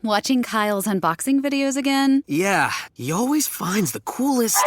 Watching Kyle's unboxing videos again? Yeah, he always finds the coolest...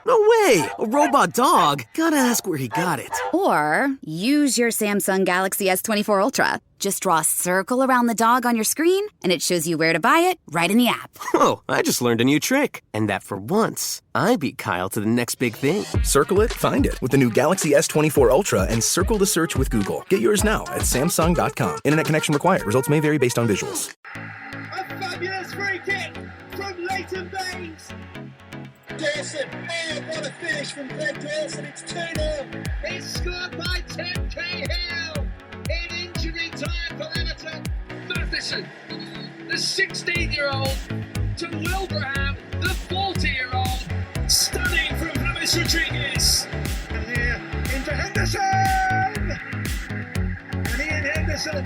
No way! A robot dog? Gotta ask where he got it. Or use your Samsung Galaxy S24 Ultra. Just draw a circle around the dog on your screen, and it shows you where to buy it right in the app. Whoa, I just learned a new trick. And that for once, I beat Kyle to the next big thing. Circle it, find it with the new Galaxy S24 Ultra and circle the search with Google. Get yours now at Samsung.com. Internet connection required. Results may vary based on visuals. A fabulous free kick from Leighton Baines. Dawson, oh, what a finish from Greg Dawson, it's 2-0. It's scored by Tim Cahill in injury time for Everton. Matheson, the 16-year-old, to Wilbraham, the 40-year-old. Stunning from James Rodriguez. And here into Henderson! And Ian Henderson,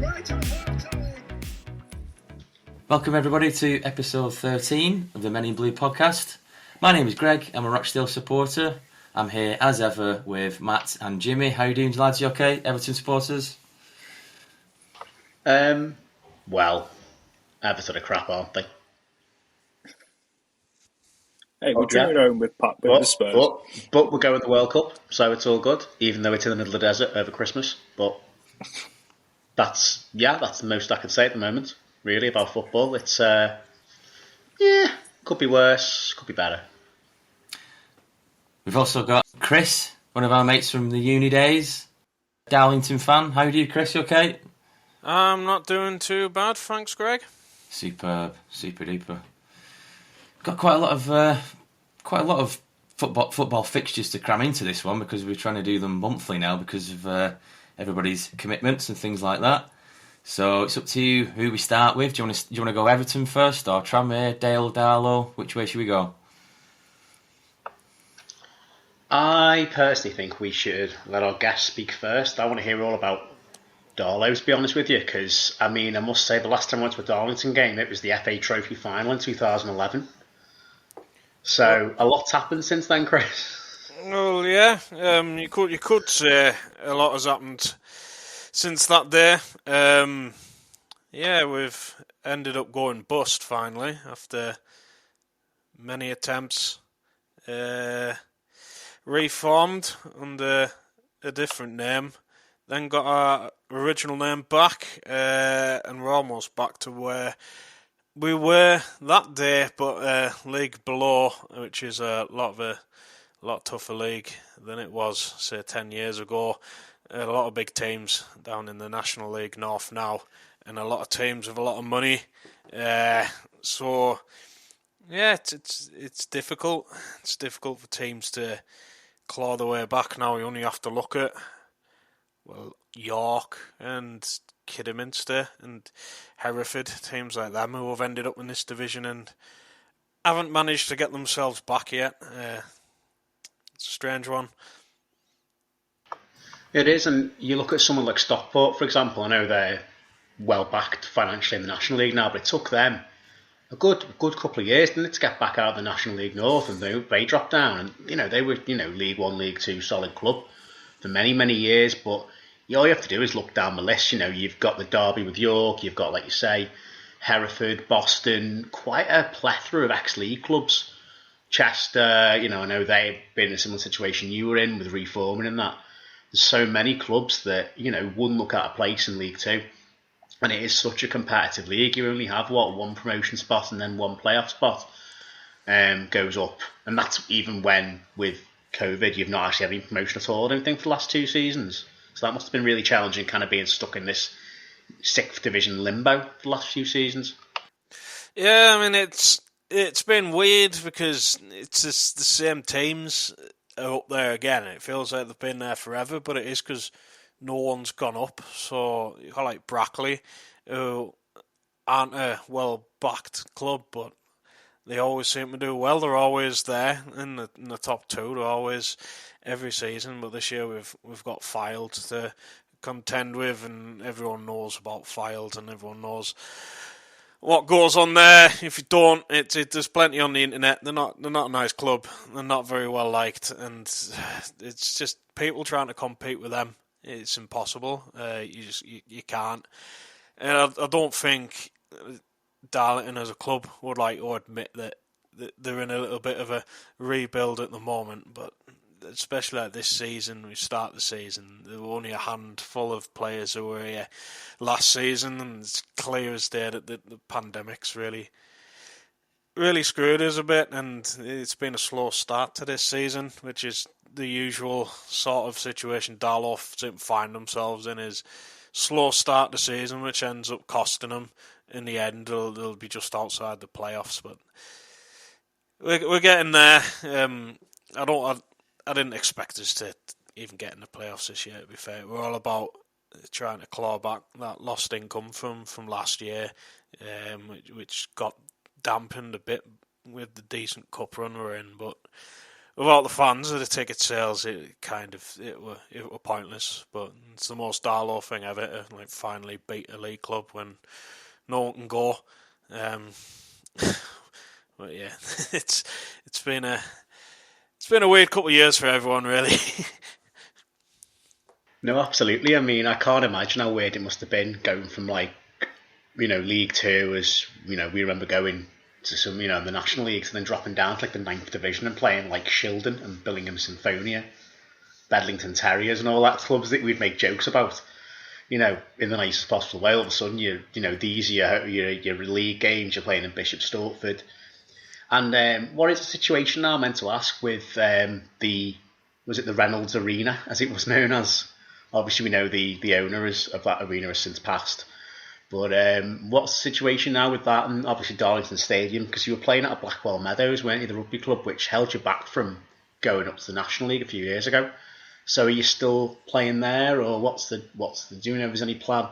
right on half-time. Welcome everybody to episode 13 of the Men in Blue podcast. My name is Greg, I'm a Rochdale supporter. I'm here as ever with Matt and Jimmy. How are you doing, lads? You okay, Everton supporters? Well, Everton are crap, aren't they? Hey, we're drawing home with the Spurs. But we're going to the World Cup, so it's all good, even though it's in the middle of the desert over Christmas. But that's the most I can say at the moment, really, about football. It's, could be worse, could be better. We've also got Chris, one of our mates from the uni days, Darlington fan. How do you, Chris? You okay? I'm not doing too bad, thanks, Greg. Superb, super duper. Got quite a lot of football fixtures to cram into this one because we're trying to do them monthly now because of everybody's commitments and things like that. So it's up to you who we start with. Do you want to go Everton first or Tranmere, Dale, Darlo? Which way should we go? I personally think we should let our guests speak first. I want to hear all about Darlo, to be honest with you, because, I must say, the last time I went to a Darlington game, it was the FA Trophy final in 2011. So, a lot's happened since then, Chris. Well, yeah, you could say a lot has happened since that day. We've ended up going bust, finally, after many attempts. Reformed under a different name, then got our original name back, and we're almost back to where we were that day, but league below, which is a lot tougher league than it was, say, 10 years ago. A lot of big teams down in the National League North now, and a lot of teams with a lot of money. So yeah, it's difficult. It's difficult for teams to claw their way back now. You only have to look at, well, York and Kidderminster and Hereford, teams like them who have ended up in this division and haven't managed to get themselves back yet. It's a strange one. It is, and you look at someone like Stockport, for example. I know they're well backed financially in the National League now, but it took them a good couple of years, didn't it, to get back out of the National League North, and they dropped down, and they were League One, League Two solid club for many years. But all you have to do is look down the list. You've got the derby with York, you've got, like you say, Hereford, Boston, quite a plethora of ex-league clubs. Chester, I know they've been in a similar situation you were in with reforming and that. There's so many clubs that wouldn't look at a place in League Two. And it is such a competitive league. You only have, one promotion spot and then one playoff spot goes up. And that's even when, with COVID, you've not actually had any promotion at all, I don't think, for the last 2 seasons. So that must have been really challenging, kind of being stuck in this 6th division limbo for the last few seasons. Yeah, it's been weird because it's just the same teams are up there again. It feels like they've been there forever, but it is because no one's gone up. So you got like Brackley, who aren't a well-backed club, but they always seem to do well. They're always there in the top 2. They're always every season. But this year we've got Fylde to contend with, and everyone knows about Fylde, and everyone knows what goes on there. If you don't, there's plenty on the internet. They're not a nice club. They're not very well liked, and it's just people trying to compete with them. It's impossible. You can't. And I don't think Darlington as a club would like to admit that they're in a little bit of a rebuild at the moment, but especially like this season, we start the season, there were only a handful of players who were here last season, and it's clear as day that the pandemic's really screwed us a bit, and it's been a slow start to this season, which is the usual sort of situation Darlo seem to find themselves in, is slow start to season, which ends up costing them. In the end, they'll be just outside the playoffs, but we're getting there. I didn't expect us to even get in the playoffs this year, to be fair. We're all about trying to claw back that lost income from last year, which got dampened a bit with the decent cup run we're in. But without the fans of the ticket sales, it were pointless. But it's the most Darlo thing ever to finally beat a league club when no one can go. But yeah, it's been a weird couple of years for everyone, really. No, absolutely. I mean, I can't imagine how weird it must have been going from League Two, as we remember going to some the National Leagues, and then dropping down to the 9th Division and playing Shildon and Billingham Symphonia, Bedlington Terriers, and all that clubs that we'd make jokes about. In the nicest possible way. All of a sudden, these are your league games. You're playing in Bishop Stortford. And what is the situation now? I'm meant to ask with the Reynolds Arena, as it was known as? Obviously, we know the owner of that arena has since passed. But what's the situation now with that? And obviously Darlington Stadium, because you were playing at Blackwell Meadows, weren't you, the rugby club, which held you back from going up to the National League a few years ago. So are you still playing there, or what's the do you know if there's any plan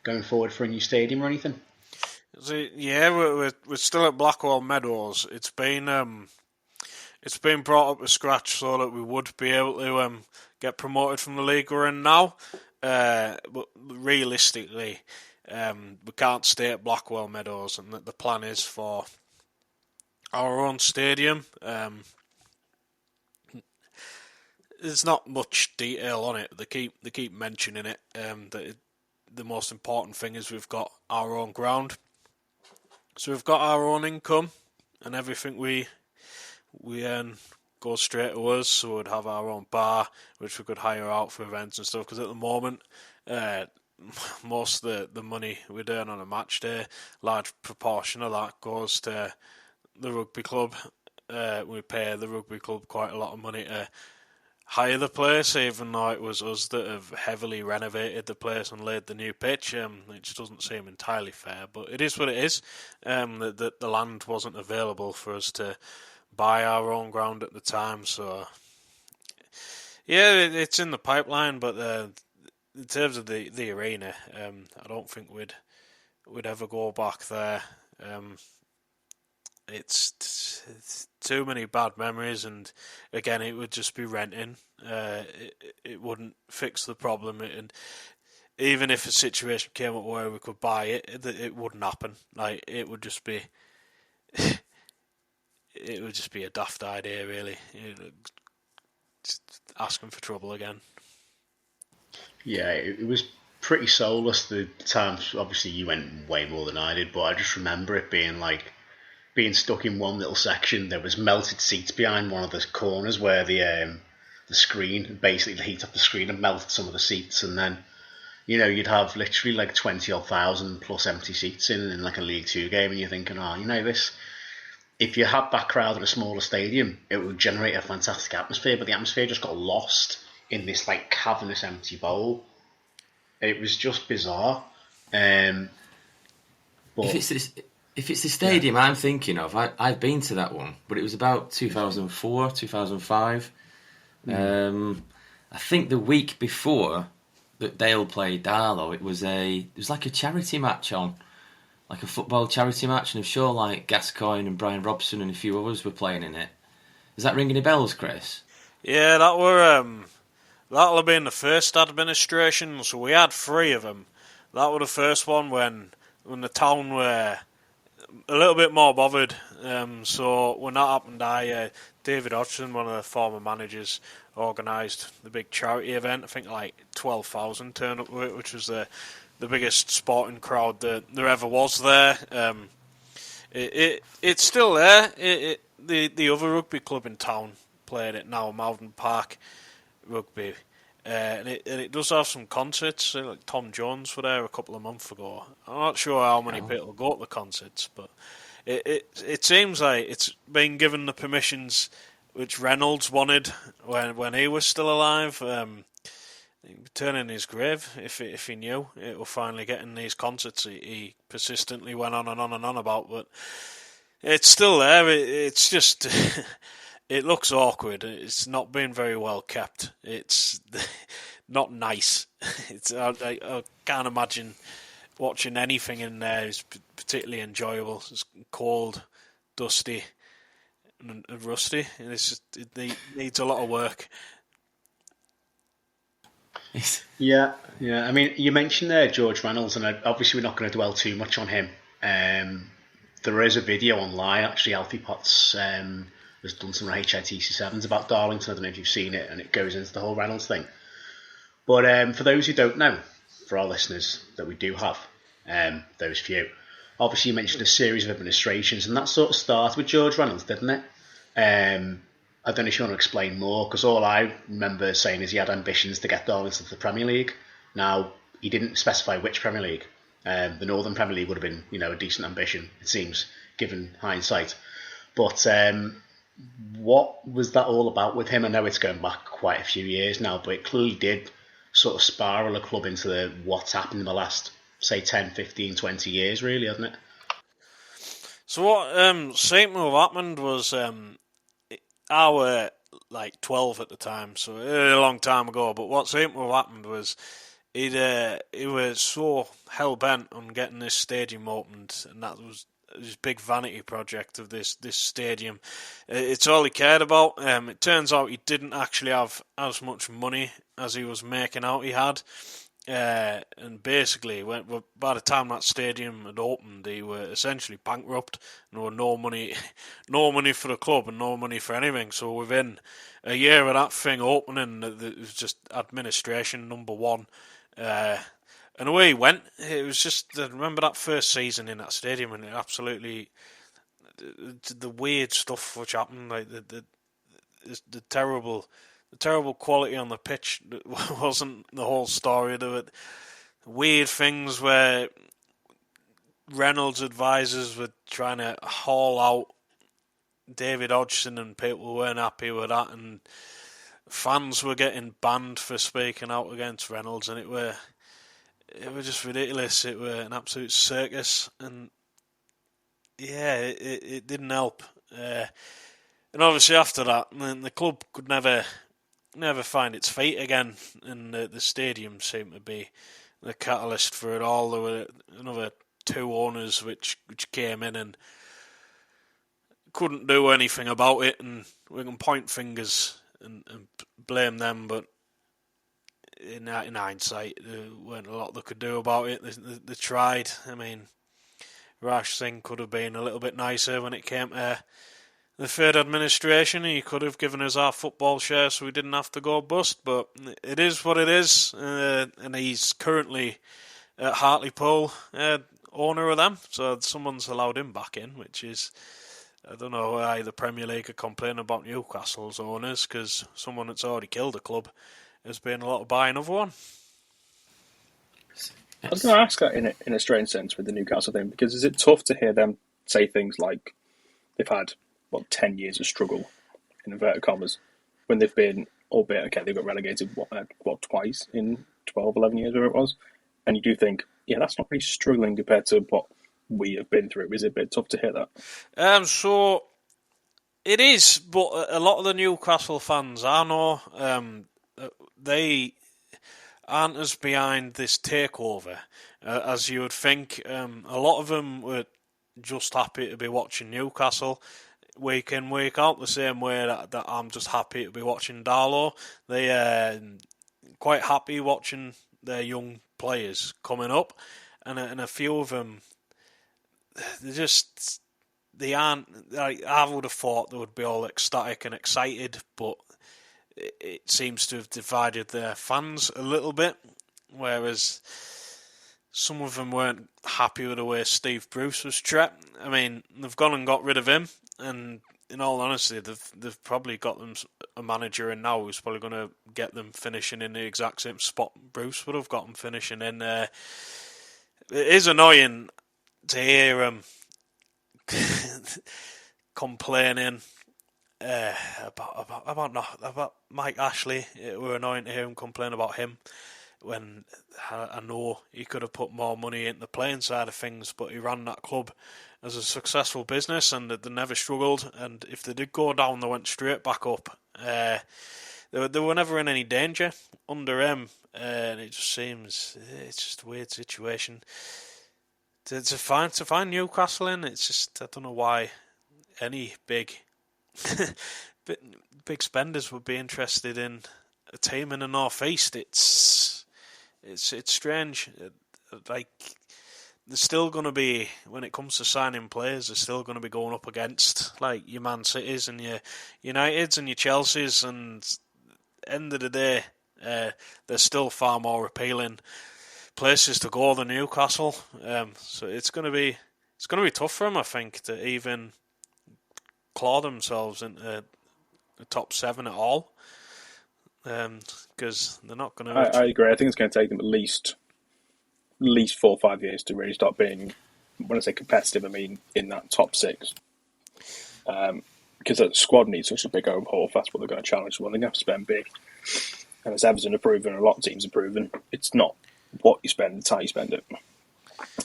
going forward for a new stadium or anything? Yeah, we're still at Blackwell Meadows. It's been brought up to scratch so that we would be able to get promoted from the league we're in now. But realistically, we can't stay at Blackwell Meadows, and the plan is for our own stadium. There's not much detail on it. They keep mentioning it. The most important thing is we've got our own ground. So we've got our own income, and everything we earn goes straight to us. So we'd have our own bar, which we could hire out for events and stuff. Because at the moment, most of the money we'd earn on a match day, large proportion of that goes to the rugby club. We pay the rugby club quite a lot of money to hire the place, even though it was us that have heavily renovated the place and laid the new pitch, which doesn't seem entirely fair, but it is what it is. The land wasn't available for us to buy our own ground at the time, so yeah, it's in the pipeline, but in terms of the arena, I don't think we'd ever go back there. It's too many bad memories, and again, it would just be renting. It wouldn't fix the problem, and even if a situation came up where we could buy it, it wouldn't happen. It would just be, a daft idea, really. Just asking for trouble again. Yeah, it was pretty soulless the times. Obviously, you went way more than I did, but I just remember it being being stuck in one little section. There was melted seats behind one of the corners where the screen, basically the heat of the screen had melted some of the seats, and then you'd have literally 20,000 plus empty seats in a League Two game, and you're thinking, this, if you had that crowd in a smaller stadium, it would generate a fantastic atmosphere, but the atmosphere just got lost in this cavernous empty bowl. It was just bizarre. But If it's the stadium I'm thinking of, I've been to that one, but it was about 2004, 2005. I think the week before that Dale played Darlo, it was like a charity match on, like a football charity match, and I'm sure Gascoigne and Brian Robson and a few others were playing in it. Is that ringing any bells, Chris? Yeah, that'll have been the first administration, so we had 3 of them. That was the first one when the town were a little bit more bothered. So when that happened, David Hodgson, one of the former managers, organised the big charity event. I think 12,000 turned up to it, which was the biggest sporting crowd that there ever was there. It's still there. The other rugby club in town played it now, Malvern Park Rugby. And it does have some concerts. Like Tom Jones were there a couple of months ago. I'm not sure how many people go to the concerts, but it seems like it's been given the permissions which Reynolds wanted when he was still alive. He'd be turning his grave if he knew it were finally getting these concerts he persistently went on and on and on about. But it's still there. It's just it looks awkward. It's not been very well kept. It's not nice. I can't imagine watching anything in there is particularly enjoyable. It's cold, dusty, and rusty. And it needs a lot of work. Yeah. I mean, you mentioned there George Reynolds, and obviously we're not going to dwell too much on him. There is a video online, actually. Alfie Potts has done some HITC7s about Darlington. I don't know if you've seen it, and it goes into the whole Reynolds thing. But for those who don't know, for our listeners that we do have, those few, obviously you mentioned a series of administrations, and that sort of started with George Reynolds, didn't it? I don't know if you want to explain more, because all I remember saying is he had ambitions to get Darlington to the Premier League. Now, he didn't specify which Premier League. The Northern Premier League would have been, a decent ambition, it seems, given hindsight. But what was that all about with him? I know it's going back quite a few years now, but it clearly did sort of spiral a club into what's happened in the last, say, 10, 15, 20 years, really, hasn't it? So what seemed to have happened was I were like 12 at the time, so a long time ago, but what seemed to have happened was he was so hell-bent on getting this stadium opened, and that was his big vanity project of this stadium. It's all he cared about. It turns out he didn't actually have as much money as he was making out he had. And basically, by the time that stadium had opened, they were essentially bankrupt. There were no money for the club and no money for anything. So within a year of that thing opening, it was just administration number one. And away he went. It was just, I remember that first season in that stadium, and it absolutely, the weird stuff which happened, like the terrible quality on the pitch wasn't the whole story. There were weird things where Reynolds' advisors were trying to haul out David Hodgson, and people weren't happy with that, and fans were getting banned for speaking out against Reynolds, and it were just ridiculous. It were an absolute circus, and yeah, it didn't help. And obviously after that, the club could never find its feet again, and the stadium seemed to be the catalyst for it all. There were another two owners which came in and couldn't do anything about it, and we can point fingers and blame them, but in hindsight, there weren't a lot they could do about it. They tried. I mean, Raj Singh could have been a little bit nicer when it came to the third administration. He could have given us our football share so we didn't have to go bust, but it is what it is, and he's currently at Hartlepool, owner of them, so someone's allowed him back in, which is, I don't know why the Premier League are complaining about Newcastle's owners, because someone that's already killed a club has been a lot of buy another one. I was going to ask that in a strange sense with the Newcastle thing, because is it tough to hear them say things like they've had 10 years of struggle, in inverted commas, when they've been, albeit, okay, they got relegated, twice in 12, 11 years, whatever it was, and you do think, yeah, that's not really struggling compared to what we have been through. Is it a bit tough to hear that? So, it is, but a lot of the Newcastle fans, I know, they aren't as behind this takeover as you would think. A lot of them were just happy to be watching Newcastle week in, week out, the same way that I'm just happy to be watching Darlo. They are quite happy watching their young players coming up, and a few of them, they aren't, like, I would have thought they would be all ecstatic and excited, but it seems to have divided their fans a little bit, whereas some of them weren't happy with the way Steve Bruce was treated. I mean, they've gone and got rid of him, and in all honesty, they've probably got them a manager in now who's probably going to get them finishing in the exact same spot Bruce would have got them finishing in. It is annoying to hear him complaining about Mike Ashley. It were annoying to hear him complain about him when I know he could have put more money into the playing side of things, but he ran that club as a successful business and they never struggled, and if they did go down they went straight back up. They were never in any danger under him, and it just seems it's just a weird situation to find Newcastle in. It's just, I don't know why any big spenders would be interested in a team in the North East. It's strange. Like, there's still going to be, when it comes to signing players, they're still going to be going up against like your Man Cities and your Uniteds and your Chelseas, and end of the day, there's still far more appealing places to go than Newcastle. So it's going to be tough for them, I think, to even claw themselves into the top 7 at all. Because they're not going to. I agree. I think it's going to take them at least 4 or 5 years to really start being, when I say competitive, I mean in that top 6. Because the squad needs such a big overhaul. That's what they're going to challenge. Well, they're going to have to spend big. And as Everton have proven, a lot of teams have proven, it's not what you spend, it's how you spend it. And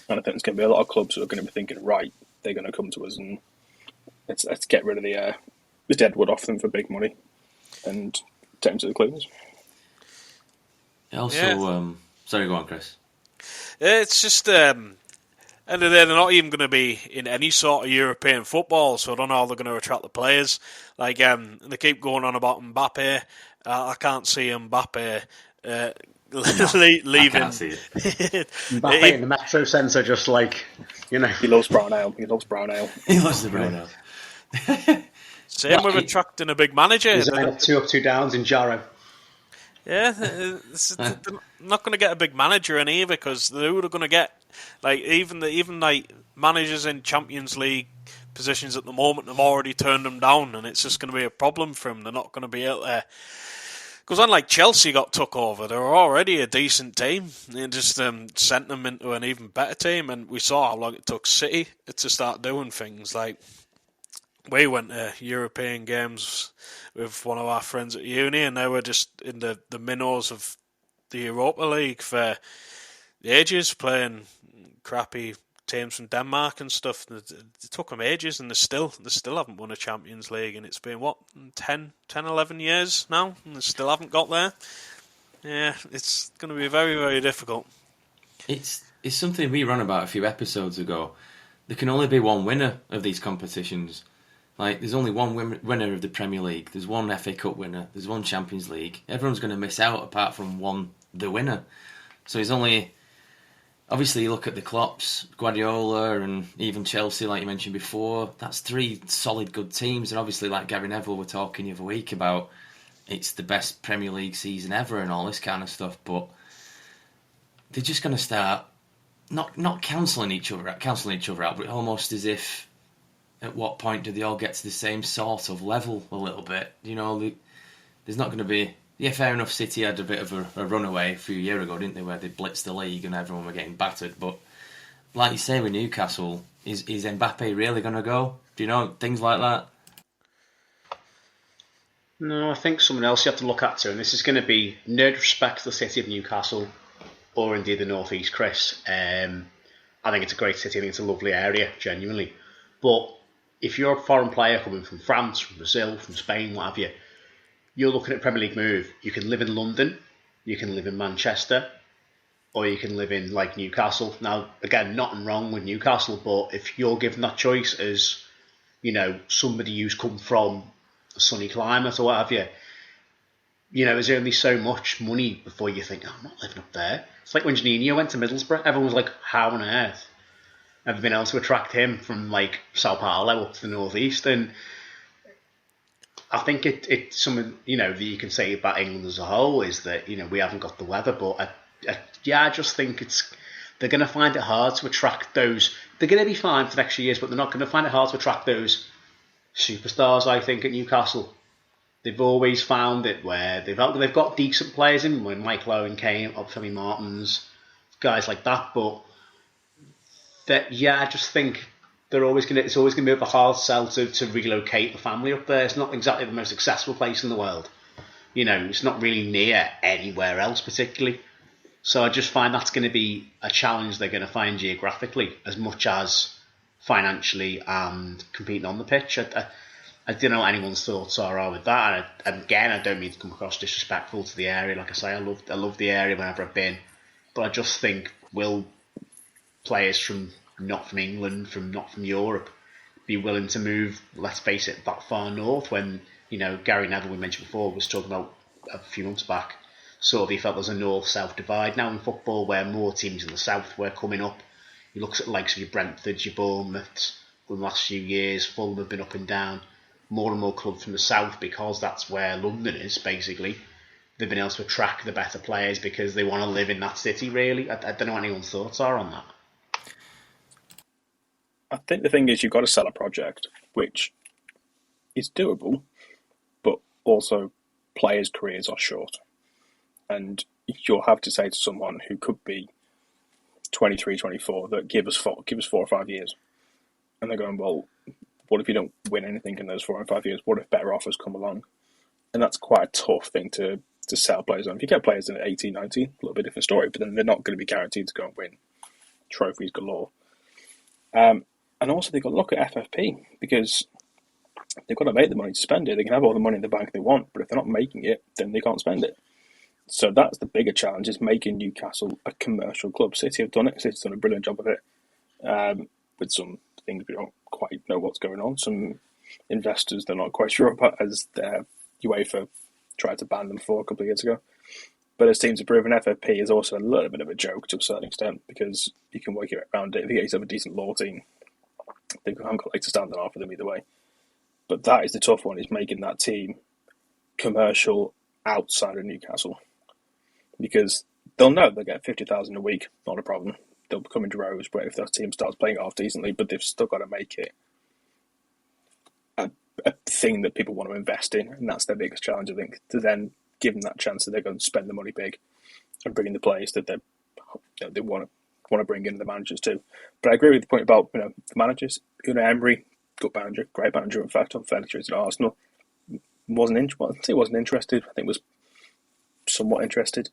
I think there's going to be a lot of clubs who are going to be thinking, right, they're going to come to us and let's get rid of the deadwood off them for big money and take them to the cleaners. Also, sorry, go on, Chris. It's just, end of the day, they're not even going to be in any sort of European football, so I don't know how they're going to attract the players. Like, they keep going on about Mbappe. I can't see Mbappe leaving. I can't see it. Mbappe in the Metro Centre, just like, He loves brown ale. He loves brown ale. He loves the brown ale. Same with attracting a big manager. He's 2 up, 2 downs in Jarrow. Yeah, they're not going to get a big manager in either, because who are going to get, like, even like managers in Champions League positions at the moment have already turned them down, and it's just going to be a problem for them. They're not going to be out there. Because unlike Chelsea got took over, they were already a decent team. They just sent them into an even better team, and we saw how long it took City to start doing things. Like, we went to European games with one of our friends at uni, and they were just in the minnows of the Europa League for ages, playing crappy teams from Denmark and stuff. It took them ages, and they still haven't won a Champions League, and it's been, 11 years now, and they still haven't got there. Yeah, it's going to be very, very difficult. It's something we ran about a few episodes ago. There can only be one winner of these competitions. Like, there's only one winner of the Premier League. There's one FA Cup winner. There's one Champions League. Everyone's going to miss out apart from the winner. So it's only... Obviously, you look at the Klopps, Guardiola, and even Chelsea, like you mentioned before. That's 3 solid, good teams. And obviously, like Gary Neville were talking the other week about, it's the best Premier League season ever and all this kind of stuff. But they're just going to start not cancelling each other out, but almost as if, at what point do they all get to the same sort of level a little bit? You know, there's not going to be... Yeah, fair enough, City had a bit of a runaway a few years ago, didn't they, where they blitzed the league and everyone were getting battered. But like you say with Newcastle, is Mbappe really going to go? Do you know, things like that? No, I think someone else you have to look at too, and this is going to be no disrespect to the city of Newcastle or indeed the North East, Chris. I think it's a great city, I think it's a lovely area, genuinely. But if you're a foreign player coming from France, from Brazil, from Spain, what have you, you're looking at Premier League move. You can live in London, you can live in Manchester, or you can live in like Newcastle. Now, again, nothing wrong with Newcastle, but if you're given that choice as, somebody who's come from a sunny climate or what have you, there's only so much money before you think, I'm not living up there. It's like when Janino went to Middlesbrough, everyone was like, how on earth have you been able to attract him from like Sao Paulo up to the North East? And I think it's something, that you can say about England as a whole is that, we haven't got the weather, but I just think they're going to find it hard to attract those. They're going to be fine for the next few years, but they're not going to find it hard to attract those superstars, I think, at Newcastle. They've always found it where they've got decent players in, when Mike Owen came, Femi Martins, guys like that, but I just think it's always going to be a hard sell to relocate the family up there. It's not exactly the most accessible place in the world. It's not really near anywhere else particularly. So I just find that's going to be a challenge they're going to find geographically as much as financially and competing on the pitch. I don't know what anyone's thoughts are with that. And again, I don't mean to come across disrespectful to the area. Like I say, I love the area whenever I've been. But I just think, will players not from England, not from Europe, be willing to move, let's face it, that far north when, Gary Neville, we mentioned before, was talking about a few months back, sort of he felt there's a north-south divide now in football where more teams in the south were coming up. You look at the likes of your Brentfords, your Bournemouths, in the last few years, Fulham have been up and down. More and more clubs from the south, because that's where London is, basically. They've been able to attract the better players because they want to live in that city, really. I don't know what anyone's thoughts are on that. I think the thing is, you've got to sell a project, which is doable, but also players' careers are short. And you'll have to say to someone who could be 23, 24, that give us 4 or 5 years. And they're going, well, what if you don't win anything in those 4 or 5 years? What if better offers come along? And that's quite a tough thing to sell players on. If you get players in at 18, 19, a little bit different story, but then they're not going to be guaranteed to go and win trophies galore. And also they've got to look at FFP, because they've got to make the money to spend it. They can have all the money in the bank they want, but if they're not making it, then they can't spend it. So that's the bigger challenge, is making Newcastle a commercial club. City have done it. City's done a brilliant job of it, with some things we don't quite know what's going on. Some investors they're not quite sure about, as UEFA tried to ban them for a couple of years ago. But as teams have proven, FFP is also a little bit of a joke to a certain extent, because you can work it around it. If you get yourself a decent law team, they haven't got legs to stand on for them either way. But that is the tough one, is making that team commercial outside of Newcastle. Because they'll know they'll get 50,000 a week, not a problem. They'll come in droves, but if that team starts playing half decently, but they've still got to make it a thing that people want to invest in, and that's their biggest challenge, I think, to then give them that chance that they're going to spend the money big and bring in the players that they want to bring in, the managers too. But I agree with the point about the managers. Unai Emery, good manager, great manager. In fact, unfairly treated at Arsenal. Wasn't interested. I think was somewhat interested,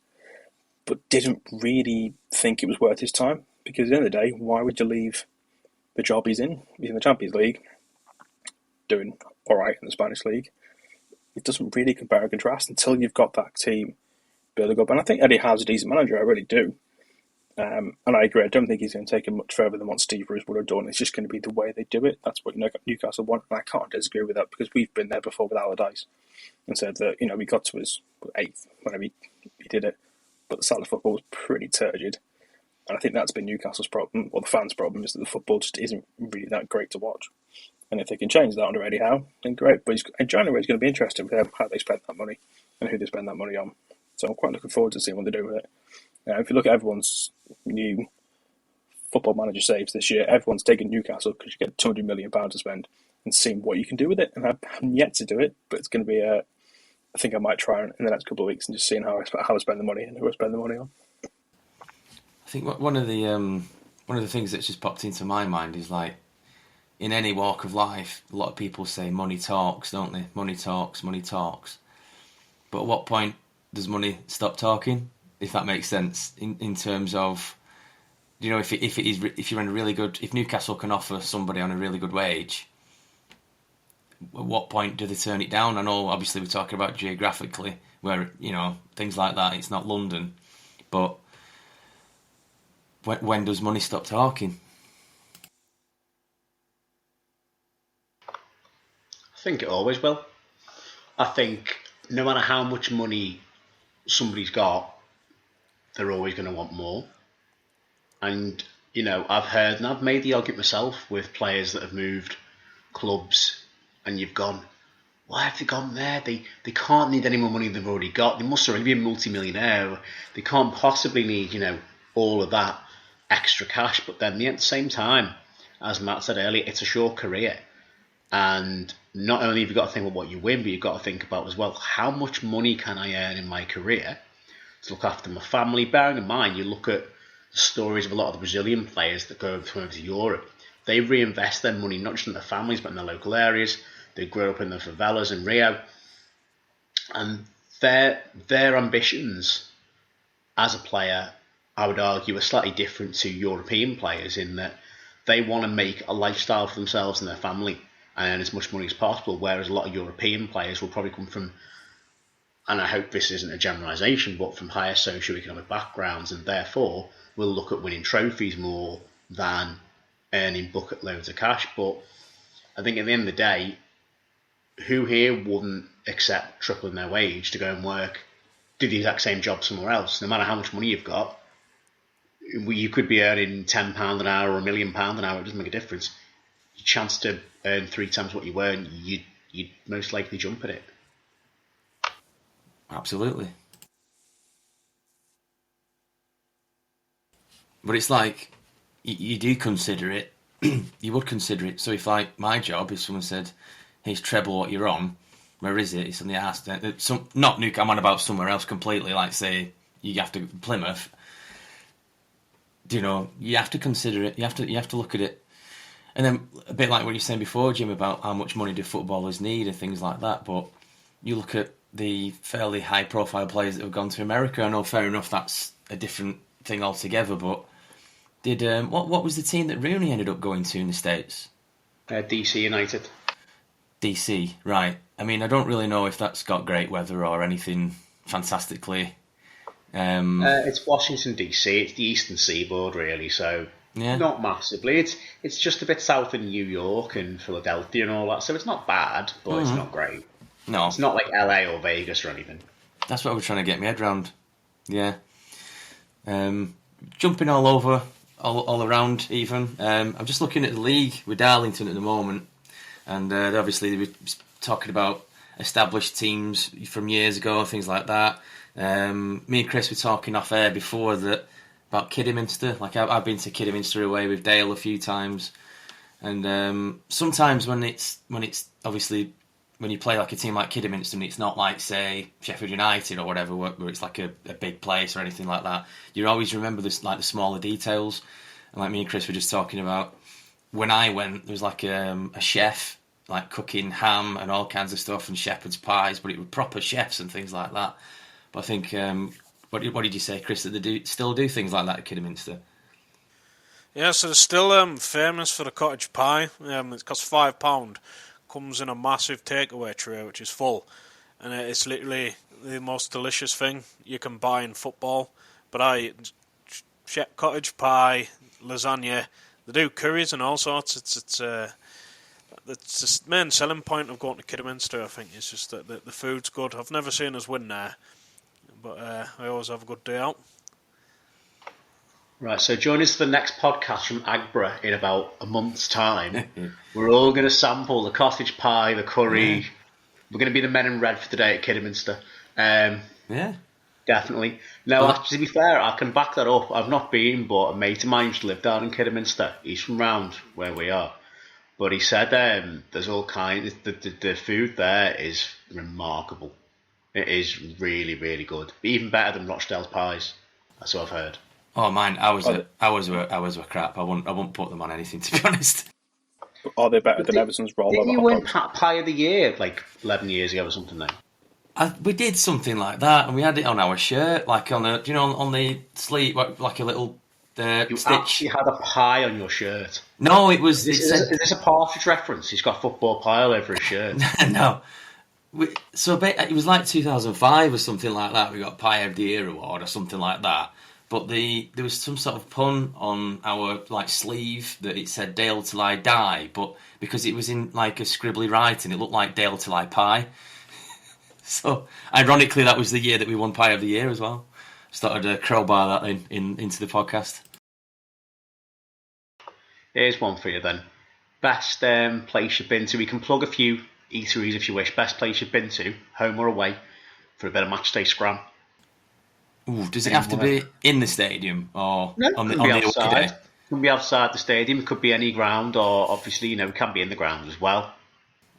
but didn't really think it was worth his time, because at the end of the day, why would you leave the job he's in? He's in the Champions League, doing all right in the Spanish League. It doesn't really compare and contrast until you've got that team building up. And I think Eddie Howe's a decent manager, I really do. And I agree, I don't think he's going to take it much further than what Steve Bruce would have done. It's just going to be the way they do it. That's what Newcastle want, and I can't disagree with that, because we've been there before with Allardyce and said that we got to his 8th whenever he did it, but the style of football was pretty turgid. And I think that's been Newcastle's problem, or the fans' problem, is that the football just isn't really that great to watch. And if they can change that under Eddie Howe, then great. But in January, it's going to be interesting with how they spend that money and who they spend that money on. So I'm quite looking forward to seeing what they do with it. If you look at everyone's new football manager saves this year, everyone's taking Newcastle because you get £200 million to spend, and seeing what you can do with it. And I've yet to do it, but it's going to be I think I might try in the next couple of weeks and just seeing how I spend the money and who I spend the money on. I think one of the things that's just popped into my mind is, like, in any walk of life, a lot of people say money talks, don't they? Money talks, money talks. But at what point does money stop talking? If that makes sense, in terms of, if you're in a really good, if Newcastle can offer somebody on a really good wage, at what point do they turn it down? I know, obviously, we're talking about geographically, where things like that. It's not London, but when does money stop talking? I think it always will. I think no matter how much money somebody's got, they're always going to want more. And, I've heard, and I've made the argument myself with players that have moved clubs, and you've gone, why have they gone there? They can't need any more money than they've already got. They must already be a multi-millionaire. They can't possibly need, all of that. extra cash, but then at the same time, as Matt said earlier, it's a short career. And not only have you got to think about what you win, but you've got to think about as well, how much money can I earn in my career to look after my family? Bearing in mind, you look at the stories of a lot of the Brazilian players that go over to Europe. They reinvest their money not just in their families, but in their local areas. They grow up in the favelas in Rio. And their ambitions as a player, I would argue, are slightly different to European players in that they want to make a lifestyle for themselves and their family and earn as much money as possible, whereas a lot of European players will probably come from, and I hope this isn't a generalisation, but from higher socio-economic backgrounds, and therefore will look at winning trophies more than earning bucket loads of cash. But I think at the end of the day, who here wouldn't accept tripling their wage to go and work, do the exact same job somewhere else? No matter how much money you've got, you could be earning £10 an hour or £1 million an hour, it doesn't make a difference. Your chance to earn 3 times what you earn, you'd most likely jump at it. Absolutely. But it's like, you do consider it, you would consider it. So if like my job, if someone said, here's treble what you're on, where is it? It's on the arse. Not Newcastle, I'm on about somewhere else completely, like say, you have to Plymouth. You know, you have to consider it, you have to look at it. And then a bit like what you were saying before, Jim, about how much money do footballers need and things like that, but you look at the fairly high-profile players that have gone to America. I know, fair enough, that's a different thing altogether, but did what was the team that Rooney ended up going to in the States? DC United. DC, right. I mean, I don't really know if that's got great weather or anything fantastically. It's Washington DC. It's the Eastern Seaboard, really. So not massively. It's just a bit south of New York and Philadelphia and all that. So it's not bad, but it's not great. No, it's not like LA or Vegas or anything. That's what I was trying to get my head around. Yeah, jumping all over, all around. Even I'm just looking at the league with Darlington at the moment, and obviously we're talking about established teams from years ago, things like that. Me and Chris were talking off air before that about Kidderminster. Like I've been to Kidderminster away with Dale a few times, and sometimes when it's obviously when you play like a team like Kidderminster, and it's not like say Sheffield United or whatever, where it's like a big place or anything like that. You always remember this, like the smaller details. And like me and Chris were just talking about, when I went, there was like a chef like cooking ham and all kinds of stuff and shepherd's pies, but it was proper chefs and things like that. But I think, what did you say, Chris, that they still do things like that at Kidderminster? Yeah, so they're still famous for the cottage pie. It costs £5. Comes in a massive takeaway tray, which is full. And it's literally the most delicious thing you can buy in football. But cottage pie, lasagna, they do curries and all sorts. It's the main selling point of going to Kidderminster, I think. It's just that the food's good. I've never seen us win there, but I always have a good day out. Right, so join us for the next podcast from Agbra in about a month's time. We're all going to sample the cottage pie, the curry. Yeah. We're going to be the men in red for the day at Kidderminster. Yeah. Definitely. Now, to be fair, I can back that up. I've not been, but a mate of mine used to live down in Kidderminster. He's from round where we are. But he said there's all kinds. The food there is remarkable. It is really, really good. Even better than Rochdale's pies. That's what I've heard. Oh, mine! I was a crap. I wouldn't put them on anything, to be honest. Are they better than Everton's roll? Didn't you win Pie of the Year like 11 years ago or something? Then we did something like that, and we had it on our shirt, like on the sleeve, like a little you stitch. actually had a pie on your shirt. No, it was. Is this a Partridge reference? He's got football pie all over his shirt. No. So it was like 2005 or something like that. We got Pie of the Year award or something like that. But there was some sort of pun on our like sleeve that it said "Dale till I die," but because it was in like a scribbly writing, it looked like "Dale till I pie." So ironically, that was the year that we won Pie of the Year as well. Started to crowbar that into the podcast. Here's one for you then. Best place you've been to. We can plug a few eateries if you wish. Best place you've been to, home or away, for a bit of matchday scram. Ooh, does it have to be in the stadium or No, on it the can be away outside. day? It can be outside the stadium. It could be any ground, or obviously, it can be in the ground as well.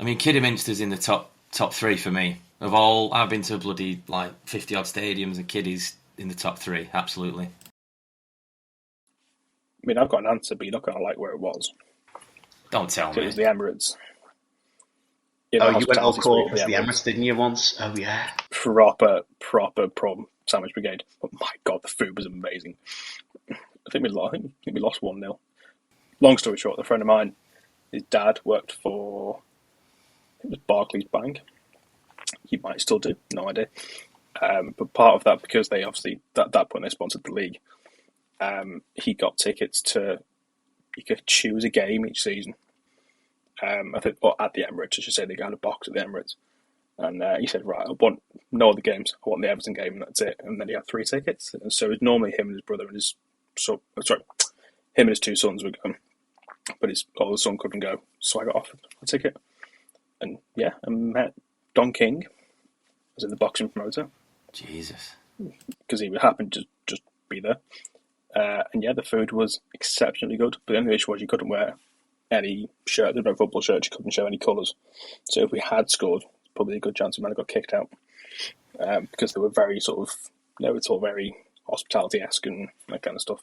I mean, Kidderminster's in the top three for me. Of all, I've been to bloody 50 odd stadiums, and Kiddy's in the top three. Absolutely. I mean, I've got an answer, but you're not going to like where it was. Don't tell So me. it was the Emirates. You went all corporate to the Emirates, didn't you, once? Oh, yeah. Proper prom sandwich brigade. But my God, the food was amazing. I think we lost 1-0. Long story short, a friend of mine, his dad worked for, I think it was Barclays Bank. He might still do, no idea. But part of that, because they obviously, at that point, they sponsored the league, he got tickets to, you could choose a game each season. I think, or at the Emirates, I should say, they got a box at the Emirates. And he said, right, I want no other games. I want the Everton game, and that's it. And then he had 3 tickets. And so it was normally him and his brother and him and his 2 sons would go. But his oldest son couldn't go. So I got offered a ticket. And yeah, I met Don King, as in the boxing promoter. Jesus. Because he happened to just be there. And yeah, the food was exceptionally good. But the only issue was you couldn't wear any shirt. There's no football shirt. You couldn't show any colours. So if we had scored, probably a good chance we might have got kicked out. Because they were very sort of, it's all very hospitality-esque and that kind of stuff.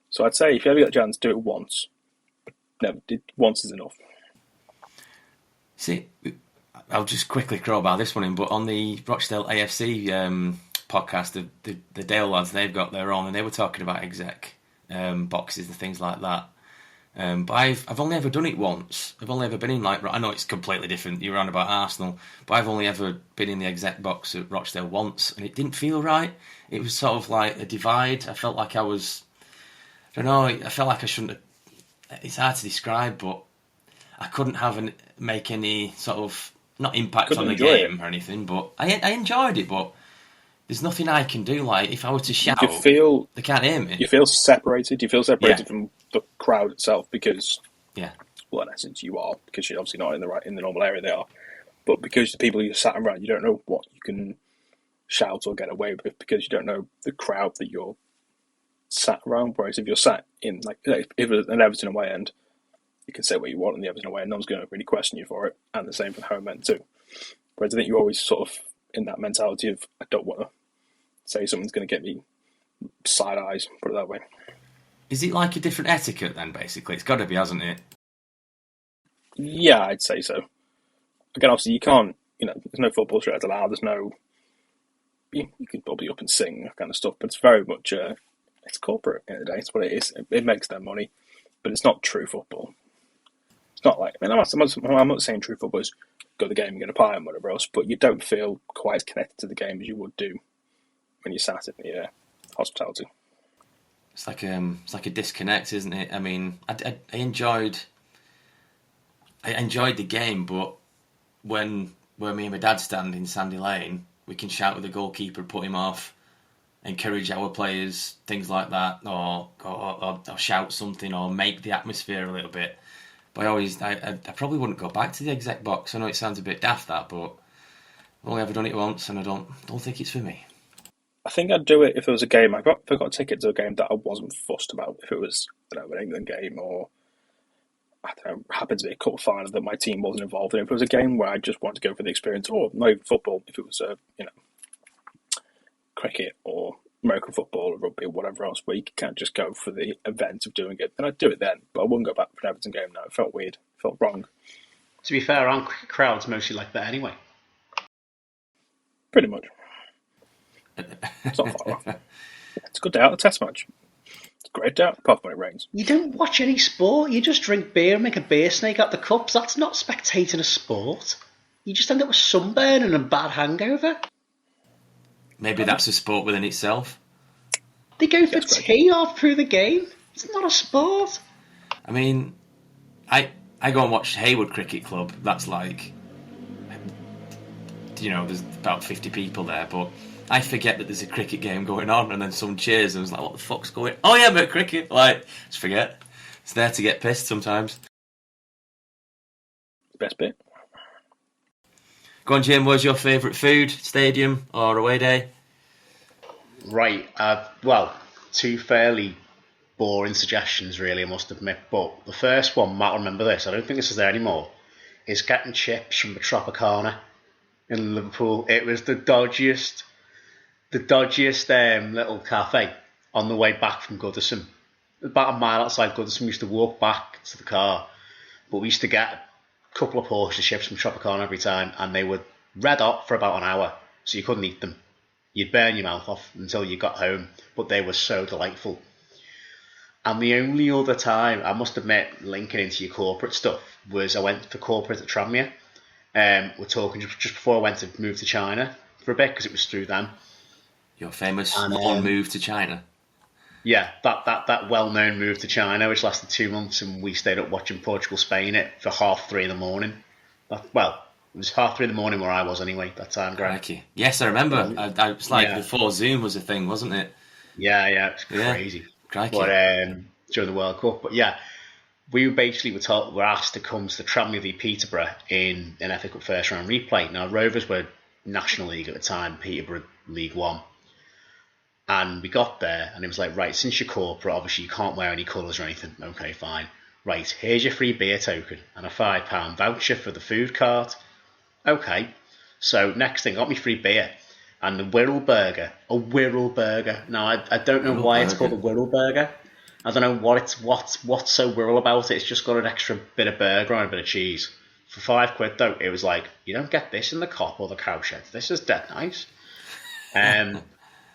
So I'd say if you ever get a chance, do it once. Once is enough. See, I'll just quickly crowbar this one in, but on the Rochdale AFC podcast, the Dale lads, they've got their own, and they were talking about exec boxes and things like that. But I've only ever done it once. I've only ever been in I know it's completely different. You're on about Arsenal, but I've only ever been in the exec box at Rochdale once, and it didn't feel right. It was sort of like a divide. I felt like I was, I don't know. I felt like I shouldn't have. It's hard to describe, but I couldn't make any sort of not impact on the game or anything. But I enjoyed it. But there's nothing I can do. Like if I were to shout, they can't hear me. You feel separated. You feel separated from the crowd itself because, well, in essence, you are, because you're obviously not in the normal area they are. But because the people you sat around, you don't know what you can shout or get away with because you don't know the crowd that you're sat around. Whereas if you're sat in, if it's an Everton away end, you can say what you want on the Everton away end. No one's going to really question you for it. And the same for the home end too. Whereas I think you're always sort of in that mentality of, I don't want to say something's going to get me side eyes, put it that way. Is it like a different etiquette then, basically? It's got to be, hasn't it? Yeah, I'd say so. Again, obviously, you can't, there's no football shirts allowed, there's no, you can probably up and sing, that kind of stuff, but it's very much, it's corporate at the end of the day, it's what it is. It makes their money, but it's not true football. It's not like, I'm not saying true football is go to the game and get a pie and whatever else, but you don't feel quite as connected to the game as you would do when you sat in the hospitality. It's like a disconnect, isn't it? I mean, I enjoyed the game, but when me and my dad stand in Sandy Lane, we can shout at the goalkeeper, put him off, encourage our players, things like that, or shout something, or make the atmosphere a little bit. But I probably wouldn't go back to the exec box. I know it sounds a bit daft, that, but I've only ever done it once, and I don't think it's for me. I think I'd do it if it was a game. If I got a ticket to a game that I wasn't fussed about. If it was, an England game or happened to be a cup final that my team wasn't involved in. If it was a game where I just wanted to go for the experience, or not even football, if it was cricket or American football or rugby or whatever else, where you can't just go for the event of doing it, then I'd do it then. But I wouldn't go back for an Everton game now. It felt weird. It felt wrong. To be fair, aren't cricket crowds mostly like that anyway? Pretty much. It's not far off. It's a good day out, a test match. It's a great day out, apart from when it rains. You don't watch any sport. You just drink beer and make a beer snake out the cups. That's not spectating a sport. You just end up with sunburn and a bad hangover. Maybe that's a sport within itself. They go for tea half through the game. It's not a sport. I mean, I go and watch Hayward Cricket Club. That's like, there's about 50 people there, but I forget that there's a cricket game going on, and then someone cheers, and I was like, what the fuck's going on? Oh yeah, but cricket. Just forget. It's there to get pissed sometimes. Best bit. Go on, Jim, where's your favourite food, stadium or away day? Right. Well, two fairly boring suggestions, really, I must admit. But the first one, Matt will remember this. I don't think this is there anymore. Is getting chips from the Tropicana in Liverpool. It was the dodgiest little cafe on the way back from Goodison. About a mile outside Goodison, we used to walk back to the car, but we used to get a couple of portions of chips from Tropicana every time, and they were red hot for about an hour, so you couldn't eat them. You'd burn your mouth off until you got home, but they were so delightful. And the only other time, I must admit, linking into your corporate stuff, was I went for corporate at Tranmere. We're talking just before I went to move to China for a bit, because it was through them. Your famous one move to China. Yeah, that well-known move to China, which lasted 2 months, and we stayed up watching Portugal-Spain it for 3:30 in the morning. Well, it was 3:30 in the morning where I was anyway, that time, Greg. Crikey. Yes, I remember. I was like before Zoom was a thing, wasn't it? Yeah, it was crazy. Crikey. But during the World Cup. But yeah, we basically were asked to come to the Tranmere v Peterborough in an FA Cup first round replay. Now, Rovers were National League at the time, Peterborough League One. And we got there, and it was like, right, since you're corporate, obviously you can't wear any colours or anything. Okay, fine. Right, here's your free beer token and a £5 voucher for the food cart. Okay, so next thing, got me free beer and the Wirral Burger, a Wirral Burger. Now, I don't know why it's called a Wirral Burger. I don't know what's so Wirral about it. It's just got an extra bit of burger and a bit of cheese. For £5 though, it was like, you don't get this in the Cop or the Cowshed. This is dead nice.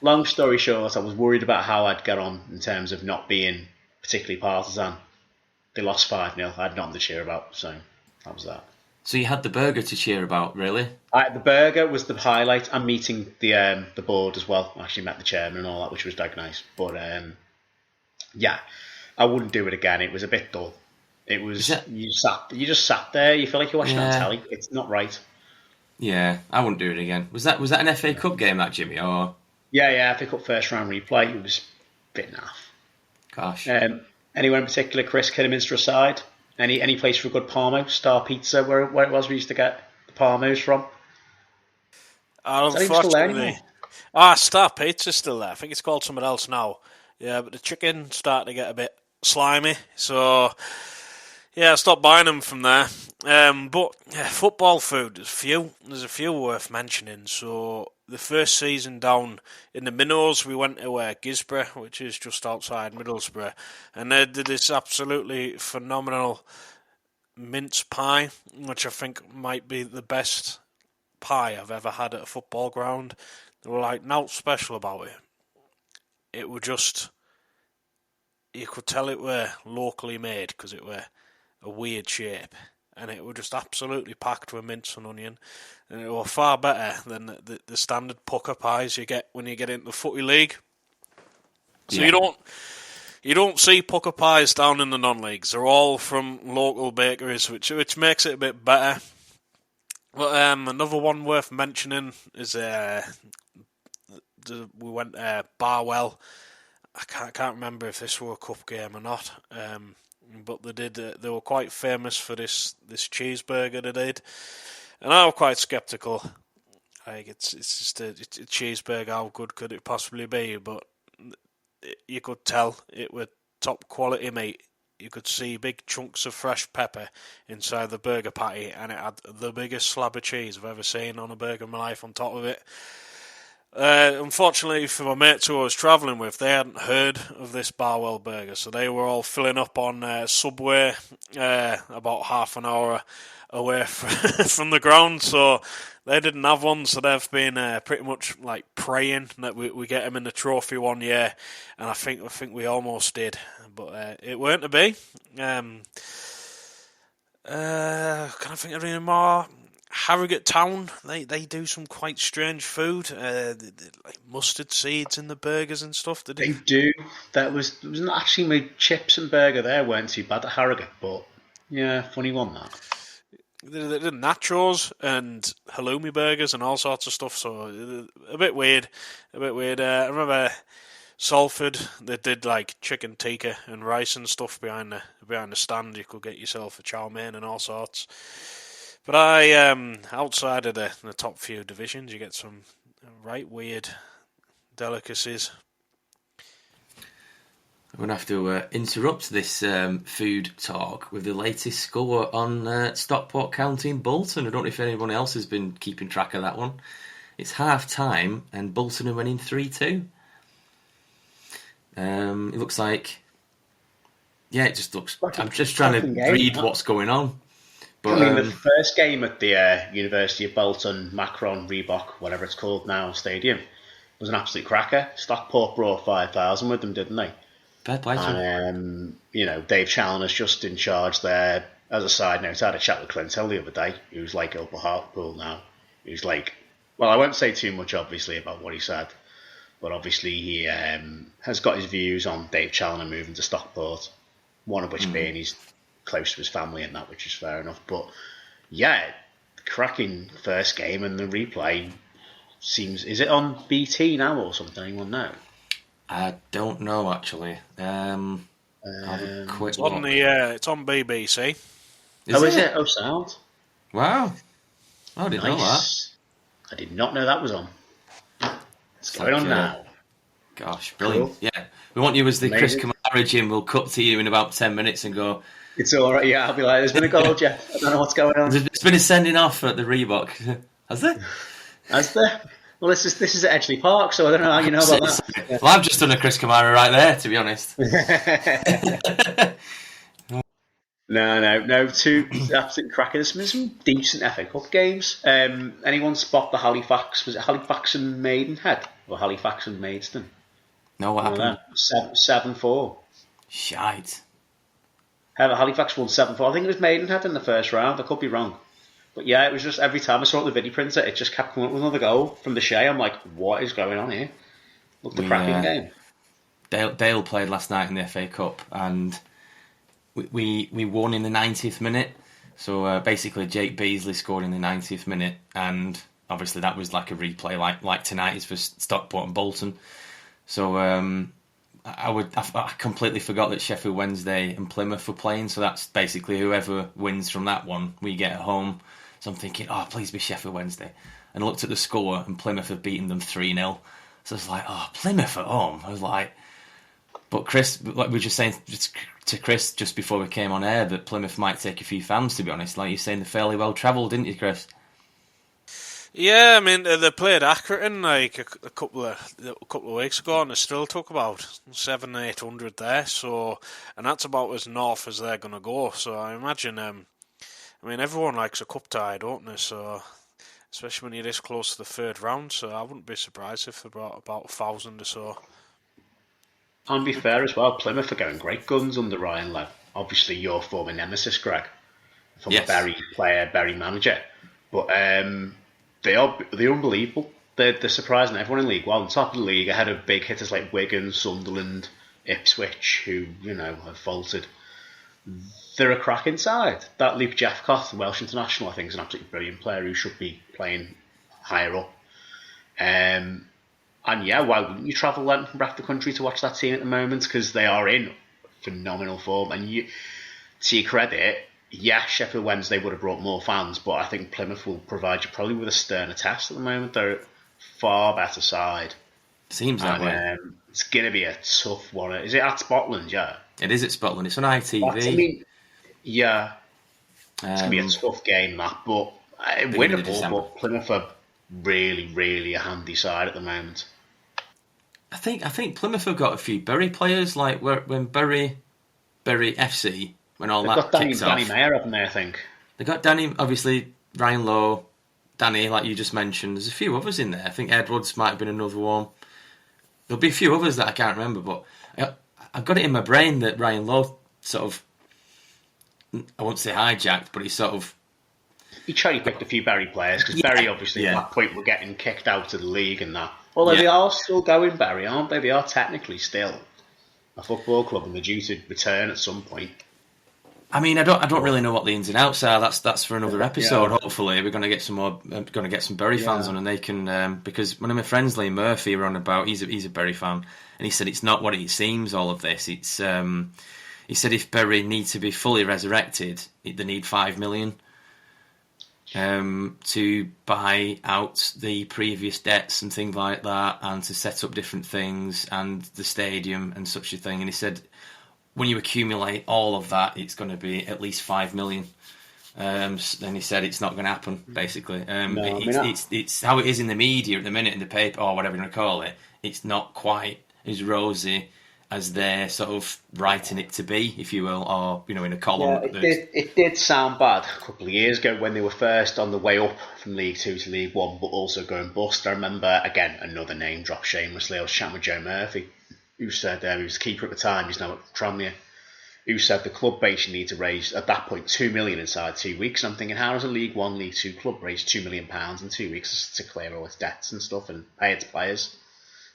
Long story short, I was worried about how I'd get on in terms of not being particularly partisan. They lost 5-0. I had nothing to cheer about, so that was that. So you had the burger to cheer about, really? The burger was the highlight. I'm meeting the board as well. I actually met the chairman and all that, which was like nice. But yeah, I wouldn't do it again. It was a bit dull. It was you just sat there. You feel like you're watching on telly. It's not right. Yeah, I wouldn't do it again. Was that an FA Cup game, that Jimmy, or? Yeah, FA Cup first round replay. It was a bit naff. Gosh. Anywhere in particular, Chris, Kidderminster aside? Any place for a good Parmo? Star Pizza, where it was we used to get the Parmos from? Unfortunately. Star Pizza's still there. I think it's called something else now. Yeah, but the chicken's starting to get a bit slimy. So, yeah, I stopped buying them from there. But yeah, football food, there's a few worth mentioning. So, the first season down in the Minnows, we went to Gisborough, which is just outside Middlesbrough, and they did this absolutely phenomenal mince pie, which I think might be the best pie I've ever had at a football ground. There were like nothing special about it. It were just, you could tell it were locally made because it were a weird shape. And it were just absolutely packed with mince and onion. And it were far better than the standard pucker pies you get when you get into the footy league. So you don't see pucker pies down in the non-leagues. They're all from local bakeries, which makes it a bit better. But another one worth mentioning is we went Barwell. I can't remember if this were a cup game or not. But they were quite famous for this cheeseburger they did, and I was quite sceptical. Like it's just a cheeseburger. How good could it possibly be? But you could tell it was top quality meat. You could see big chunks of fresh pepper inside the burger patty, and it had the biggest slab of cheese I've ever seen on a burger in my life on top of it. Unfortunately for my mates who I was travelling with, they hadn't heard of this Barwell burger, so they were all filling up on Subway about half an hour away from the ground, so they didn't have one, so they've been pretty much like praying that we get them in the trophy one year, and I think we almost did, but it weren't to be. Can I think of any more? Harrogate Town, they do some quite strange food, like mustard seeds in the burgers and stuff. They do. There was not actually made chips and burger there weren't too bad at Harrogate, but yeah, funny one that. They did nachos and halloumi burgers and all sorts of stuff, so a bit weird. I remember Salford, they did like chicken tikka and rice and stuff behind the stand. You could get yourself a chow mein and all sorts. But outside of the top few divisions, you get some right weird delicacies. I'm going to have to interrupt this food talk with the latest score on Stockport County and Bolton. I don't know if anyone else has been keeping track of that one. It's half-time, and Bolton are winning 3-2. It looks like... Yeah, it just looks... I'm just trying to read what's going on. But, I mean, the first game at the University of Bolton, Macron, Reebok, whatever it's called now, stadium, was an absolute cracker. Stockport brought 5,000 with them, didn't they? Fair play to him. And, Dave Challoner's just in charge there. As a side note, I had a chat with Clint Hill the other day, who's like Upper Hartlepool now. Who's like, well, I won't say too much, obviously, about what he said, but obviously he has got his views on Dave Challoner moving to Stockport, one of which being he's close to his family and that, which is fair enough. But, yeah, cracking first game, and the replay seems... Is it on BT now or something? Anyone know? I don't know, actually. I'll have a quick it's on look. it's on BBC. Is it? Oh, sound. Wow. I didn't know that. I did not know that was on. What's going on now? Gosh, brilliant. Cool. Yeah. We want you as the Chris Amazing. Kamara, Jim. We'll cut to you in about 10 minutes and go... It's all right, yeah. I'll be like, there's been a goal, Jeff. I don't know what's going on. There's been a sending off at the Reebok. Has there? Has there? Well, this is at Edgeley Park, so I don't know how you know about that. Well, I've just done a Chris Kamara right there, to be honest. No. Two absolute crackers. There's some decent FA Cup games. Anyone spot the Halifax? Was it Halifax and Maidenhead or Halifax and Maidstone? No, what happened? 7-4. Shite. Halifax won 7-4. I think it was Maidenhead in the first round. I could be wrong. But yeah, it was just every time I saw it on the video printer, it just kept coming up with another goal from the Shea. I'm like, what is going on here? Looked a cracking game. Dale played last night in the FA Cup, and we won in the 90th minute. So basically, Jake Beasley scored in the 90th minute, and obviously that was like a replay, like tonight is for Stockport and Bolton. So I completely forgot that Sheffield Wednesday and Plymouth were playing. So that's basically whoever wins from that one, we get at home. So I'm thinking, oh, please be Sheffield Wednesday. And I looked at the score, and Plymouth have beaten them 3-0. So I was like, oh, Plymouth at home. I was like, but Chris, like we were just saying to Chris just before we came on air, that Plymouth might take a few fans, to be honest. Like you're saying, they're fairly well travelled, didn't you, Chris? Yeah, I mean, they played Accrington like a couple of weeks ago, and they still took about 700-800 there. So, and that's about as north as they're going to go. So I imagine, everyone likes a cup tie, don't they? So, especially when you're this close to the third round. So I wouldn't be surprised if they brought about 1,000 or so. And be fair as well, Plymouth are going great guns under Ryan Lev. Obviously, your former nemesis, Greg, former Bury player, Bury manager, but they're unbelievable. They're surprising everyone in League One, top of the league, ahead of big hitters like Wigan, Sunderland, Ipswich, who have faltered. They're a cracking side. That Luke Jeffcott, the Welsh international, I think is an absolutely brilliant player who should be playing higher up. And yeah, why wouldn't you travel then from back the country to watch that team at the moment? Because they are in phenomenal form. And to your credit, yeah, Sheffield Wednesday would have brought more fans, but I think Plymouth will provide you probably with a sterner test at the moment. They're a far better side. Seems that way. It's going to be a tough one. Is it at Scotland? Yeah. It is at Scotland. It's on ITV. Yeah. It's going to be a tough game, that, but winnable. But Plymouth are really, really a handy side at the moment. I think Plymouth have got a few Bury players, like when Bury FC, when all They've that got kicks off. Danny Mayer, haven't they, I think? They got Danny, obviously, Ryan Lowe, Danny, like you just mentioned. There's a few others in there. I think Edwards might have been another one. There'll be a few others that I can't remember, but I've got it in my brain that Ryan Lowe sort of, I won't say hijacked, but he sort of... He cherry-picked a few Bury players, because Bury, obviously, at that point, were getting kicked out of the league and that. Although they are still going, Bury, aren't they? They are technically still a football club, and they're due to return at some point. I mean, I don't really know what the ins and outs are. That's for another episode. Yeah. Hopefully, we're going to get some Bury fans on, and they can because one of my friends, Lee Murphy, were on about. He's a Bury fan, and he said it's not what it seems. All of this, it's he said if Bury need to be fully resurrected, they need 5 million. to buy out the previous debts and things like that, and to set up different things and the stadium and such a thing. And he said, when you accumulate all of that, it's going to be at least 5 million. Then he said it's not going to happen. Basically, it's how it is in the media at the minute, in the paper or whatever you want to call it. It's not quite as rosy as they're sort of writing it to be, if you will, or in a column. Yeah, it did sound bad a couple of years ago when they were first on the way up from League Two to League One, but also going bust. I remember, again, another name drop shamelessly. I was chatting with Joe Murphy, who said he was the keeper at the time. He's now at Tranmere. Who said the club basically need to raise at that point 2 million inside 2 weeks. And I'm thinking, how does a League One, League Two club raise £2 million in 2 weeks to clear all its debts and stuff and pay its players?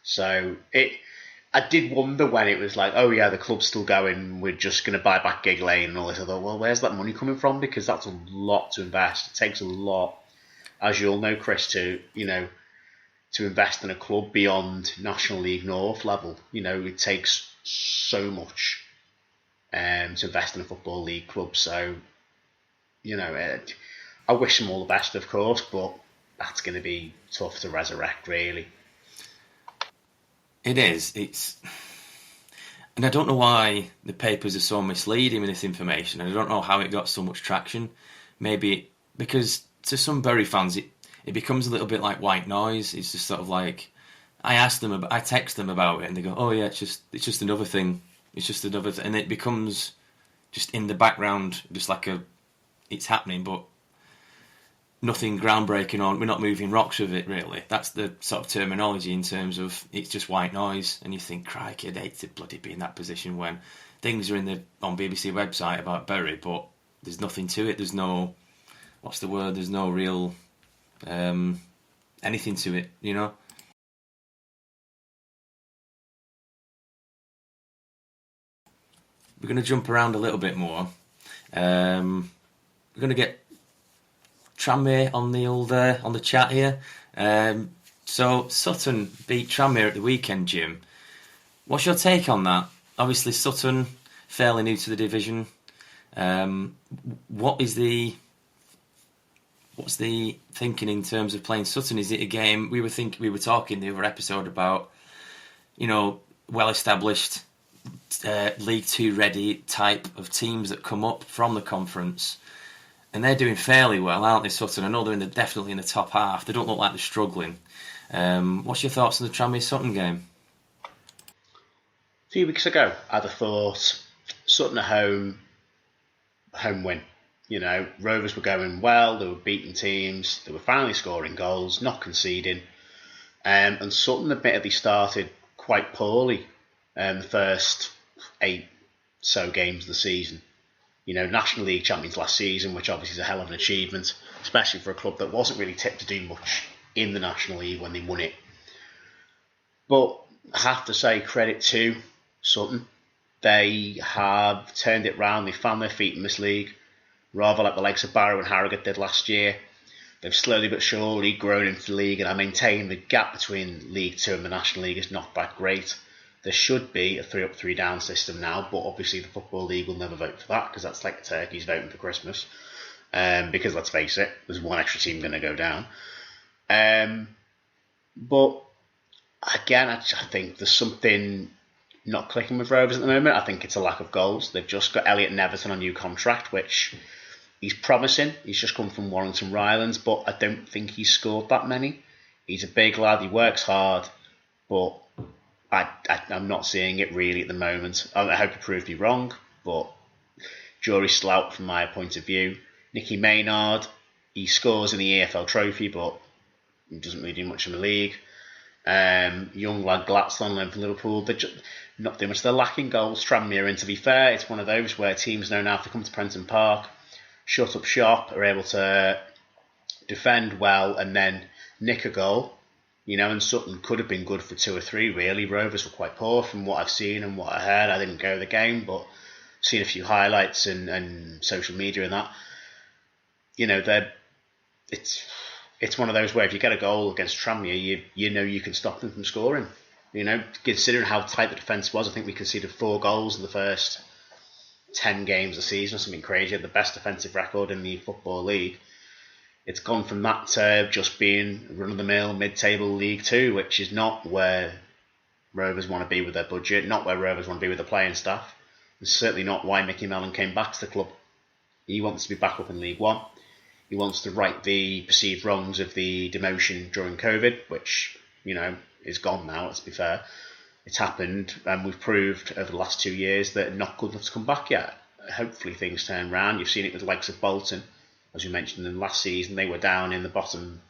So I did wonder when it was like, oh yeah, the club's still going, we're just going to buy back Gig Lane and all this. I thought, well, where's that money coming from? Because that's a lot to invest. It takes a lot, as you all know, Chris, to invest in a club beyond National League North level. It takes so much to invest in a football league club. So, I wish them all the best, of course, but that's going to be tough to resurrect, really. It is. And I don't know why the papers are so misleading with this information. I don't know how it got so much traction. Maybe because to some Bury fans, it becomes a little bit like white noise. It's just sort of like, I text them about it, and they go, "Oh yeah, it's just another thing. It's just another thing," and it becomes just in the background, just like it's happening, but nothing groundbreaking on. We're not moving rocks with it, really. That's the sort of terminology in terms of it's just white noise. And you think, crikey, I'd hate to bloody be in that position when things are on BBC website about Bury, but there's nothing to it. There's no, what's the word? There's no real anything to it, We're going to jump around a little bit more. We're going to get Tranmere on the chat here. So Sutton beat Tranmere at the weekend, Jim. What's your take on that? Obviously, Sutton fairly new to the division. What's the thinking in terms of playing Sutton? Is it a game we were talking the other episode about? Well established League Two ready type of teams that come up from the conference. And they're doing fairly well, aren't they, Sutton? I know they're definitely in the top half. They don't look like they're struggling. What's your thoughts on the Tranmere-Sutton game? A few weeks ago, I'd have thought Sutton at home win. Rovers were going well, they were beating teams, they were finally scoring goals, not conceding. And Sutton admittedly started quite poorly the first 8 so games of the season. National League champions last season, which obviously is a hell of an achievement, especially for a club that wasn't really tipped to do much in the National League when they won it. But I have to say credit to Sutton. They have turned it round. They found their feet in this league, rather like the likes of Barrow and Harrogate did last year. They've slowly but surely grown into the league, and I maintain the gap between League Two and the National League is not that great. There should be a 3 up, 3 down system now, but obviously the Football League will never vote for that because that's like the turkeys voting for Christmas. Because let's face it, there's one extra team going to go down. But again, I think there's something not clicking with Rovers at the moment. I think it's a lack of goals. They've just got Elliot Neverton on a new contract, which he's promising. He's just come from Warrington Rylands, but I don't think he's scored that many. He's a big lad, he works hard, but I'm not seeing it really at the moment. I hope it proved me wrong, but jury's still out from my point of view. Nicky Maynard, he scores in the EFL Trophy, but he doesn't really do much in the league. Young lad Gladstone from Liverpool, they're just not doing much. They're lacking goals. Tranmere, and to be fair, it's one of those where teams know now if they come to Prenton Park, shut up shop, are able to defend well and then nick a goal. And Sutton could have been good for 2 or 3, really. Rovers were quite poor from what I've seen and what I heard. I didn't go to the game, but seen a few highlights and social media and that. It's one of those where if you get a goal against Tranmere, you can stop them from scoring. Considering how tight the defence was, I think we conceded 4 goals in the first 10 games of the season or something crazy. Had the best defensive record in the Football League. It's gone from that to just being run-of-the-mill mid-table League Two, which is not where Rovers want to be with their budget, not where Rovers want to be with the playing staff. It's certainly not why Mickey Mellon came back to the club. He wants to be back up in League One. He wants to right the perceived wrongs of the demotion during COVID, which, is gone now, let's be fair. It's happened, and we've proved over the last 2 years that not good enough to come back yet. Hopefully things turn around. You've seen it with the likes of Bolton. As we mentioned in last season, they were down in the bottom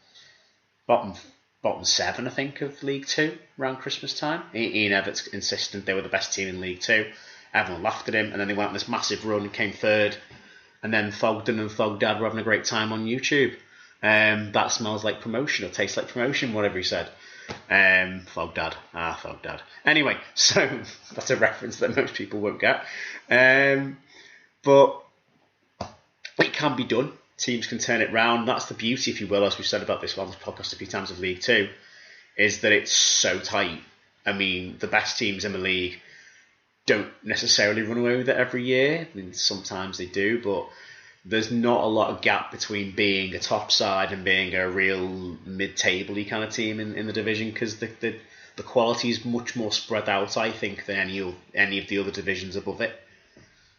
7, I think, of League Two around Christmas time. Ian Everett's insistent they were the best team in League Two. Everyone laughed at him, and then they went on this massive run, came third, and then Thogden and Thogdad were having a great time on YouTube. That smells like promotion, or tastes like promotion, whatever he said. Thogdad. Thogdad. Anyway, so that's a reference that most people won't get. But it can be done. Teams can turn it round. That's the beauty, if you will, as we've said about this on this podcast a few times, of League Two, is that it's so tight. I mean, the best teams in the league don't necessarily run away with it every year. I mean, sometimes they do, but there's not a lot of gap between being a top side and being a real mid-table-y kind of team in the division, because the quality is much more spread out, I think, than any of the other divisions above it.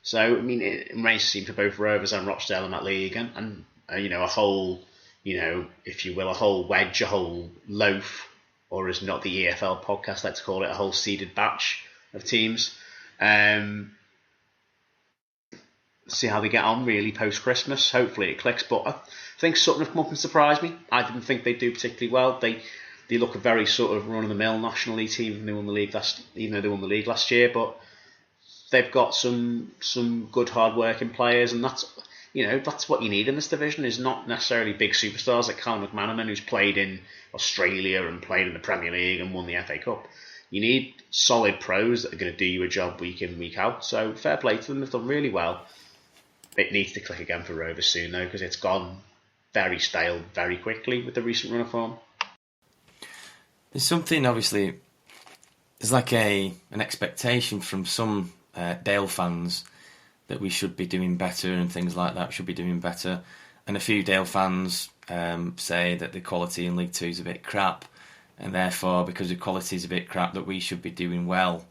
So, I mean, it remains to see for both Rovers and Rochdale in that league, and a whole, if you will, a whole wedge, a whole loaf, or as not the EFL podcast like to call it, a whole seeded batch of teams. See how they get on really post-Christmas. Hopefully it clicks, but I think Sutton have come up and surprised me. I didn't think they'd do particularly well. They look a very sort of run-of-the-mill National League team, even though they won the league last year, but they've got some good hard-working players, and that's what you need in this division, is not necessarily big superstars like Callum McManaman, who's played in Australia and played in the Premier League and won the FA Cup. You need solid pros that are going to do you a job week in, week out. So fair play to them, they've done really well. It needs to click again for Rovers soon, though, because it's gone very stale very quickly with the recent run of form. There's something, obviously, there's like an expectation from some Dale fans that we should be doing better and things like that, should be doing better. And a few Dale fans say that the quality in League Two is a bit crap, and therefore, because the quality is a bit crap, that we should be doing well.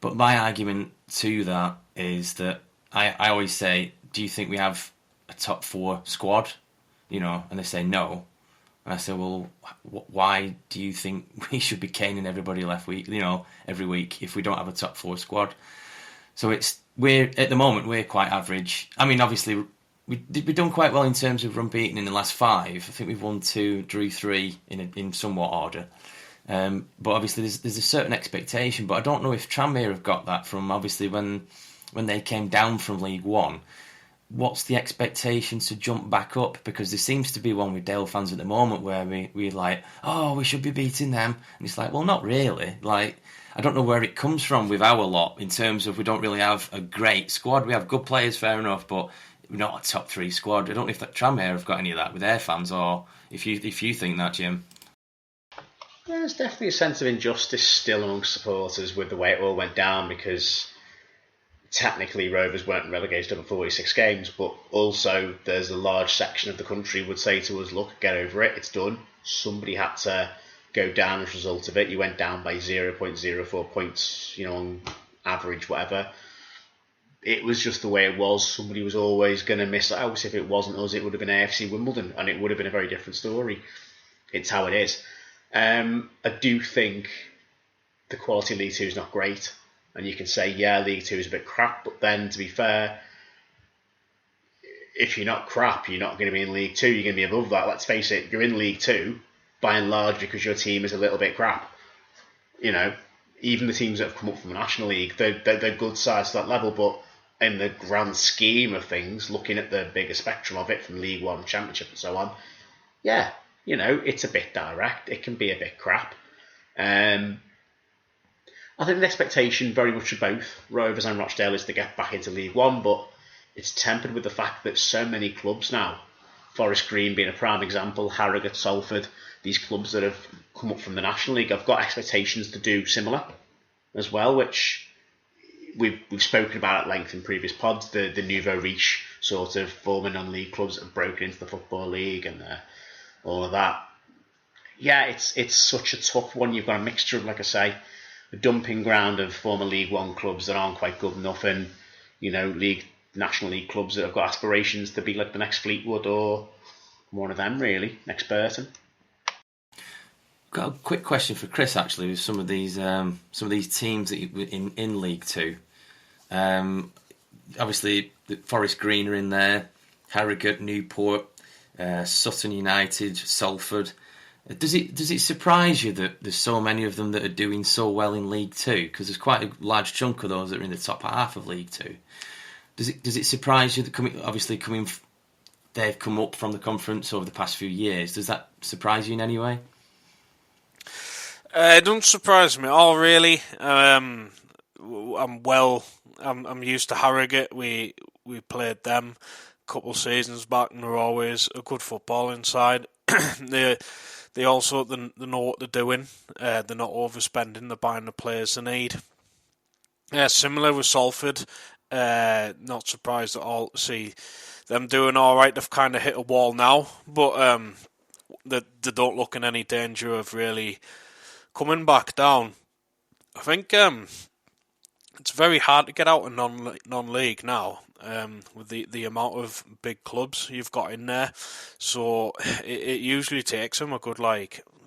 But my argument to that is that I always say, do you think we have a top 4 squad? And they say no. And I say, well, why do you think we should be caning everybody every week if we don't have a top 4 squad? So at the moment we're quite average. I mean, obviously we've done quite well in terms of unbeaten in the last 5. I think we've won 2, drew 3 in somewhat order. But obviously there's a certain expectation. But I don't know if Tranmere have got that from obviously when they came down from League One. What's the expectation to jump back up? Because there seems to be one with Dale fans at the moment where we're like, oh, we should be beating them. And it's like, well, not really. Like, I don't know where it comes from with our lot in terms of we don't really have a great squad. We have good players, fair enough, but we're not a top 3 squad. I don't know if that Tranmere have got any of that with their fans, or if you think that, Jim. Yeah, there's definitely a sense of injustice still amongst supporters with the way it all went down, because technically Rovers weren't relegated over 46 games, but also there's a large section of the country would say to us, look, get over it, it's done. Somebody had to go down as a result of it. You went down by 0.04 points, on average, whatever. It was just the way it was. Somebody was always going to miss out. If it wasn't us, it would have been AFC Wimbledon, and it would have been a very different story. It's how it is. I do think the quality of League Two is not great. And you can say, yeah, League Two is a bit crap, but then, to be fair, if you're not crap, you're not going to be in League Two, you're going to be above that. Let's face it, you're in League Two, by and large, because your team is a little bit crap. Even the teams that have come up from the National League, they're good sides to that level, but in the grand scheme of things, looking at the bigger spectrum of it from League One, Championship and so on, yeah, it's a bit direct, it can be a bit crap. I think the expectation very much of both Rovers and Rochdale is to get back into League One, but it's tempered with the fact that so many clubs now, Forest Green being a prime example, Harrogate, Salford, these clubs that have come up from the National League have got expectations to do similar as well, which we've spoken about at length in previous pods, the nouveau riche sort of former non-league clubs that have broken into the Football League and all of that. Yeah, it's such a tough one. You've got a mixture of, like I say, a dumping ground of former League One clubs that aren't quite good enough, and National League clubs that have got aspirations to be like the next Fleetwood or one of them, really, next Burton. Got a quick question for Chris, actually, with some of these teams that in League Two. Obviously, Forest Green are in there, Harrogate, Newport, Sutton United, Salford. Does it surprise you that there's so many of them that are doing so well in League Two? Because there's quite a large chunk of those that are in the top half of League Two. Does it surprise you that they've come up from the conference over the past few years? Does that surprise you in any way? It doesn't surprise me at all, really. I'm used to Harrogate. We played them a couple of seasons back, and they're always a good footballing side. They also they know what they're doing. They're not overspending. They're buying the players they need. Similar with Salford. Not surprised at all to see them doing all right. They've kind of hit a wall now, but they don't look in any danger of really coming back down. I think it's very hard to get out of non-league now with the amount of big clubs you've got in there. So it usually takes them a good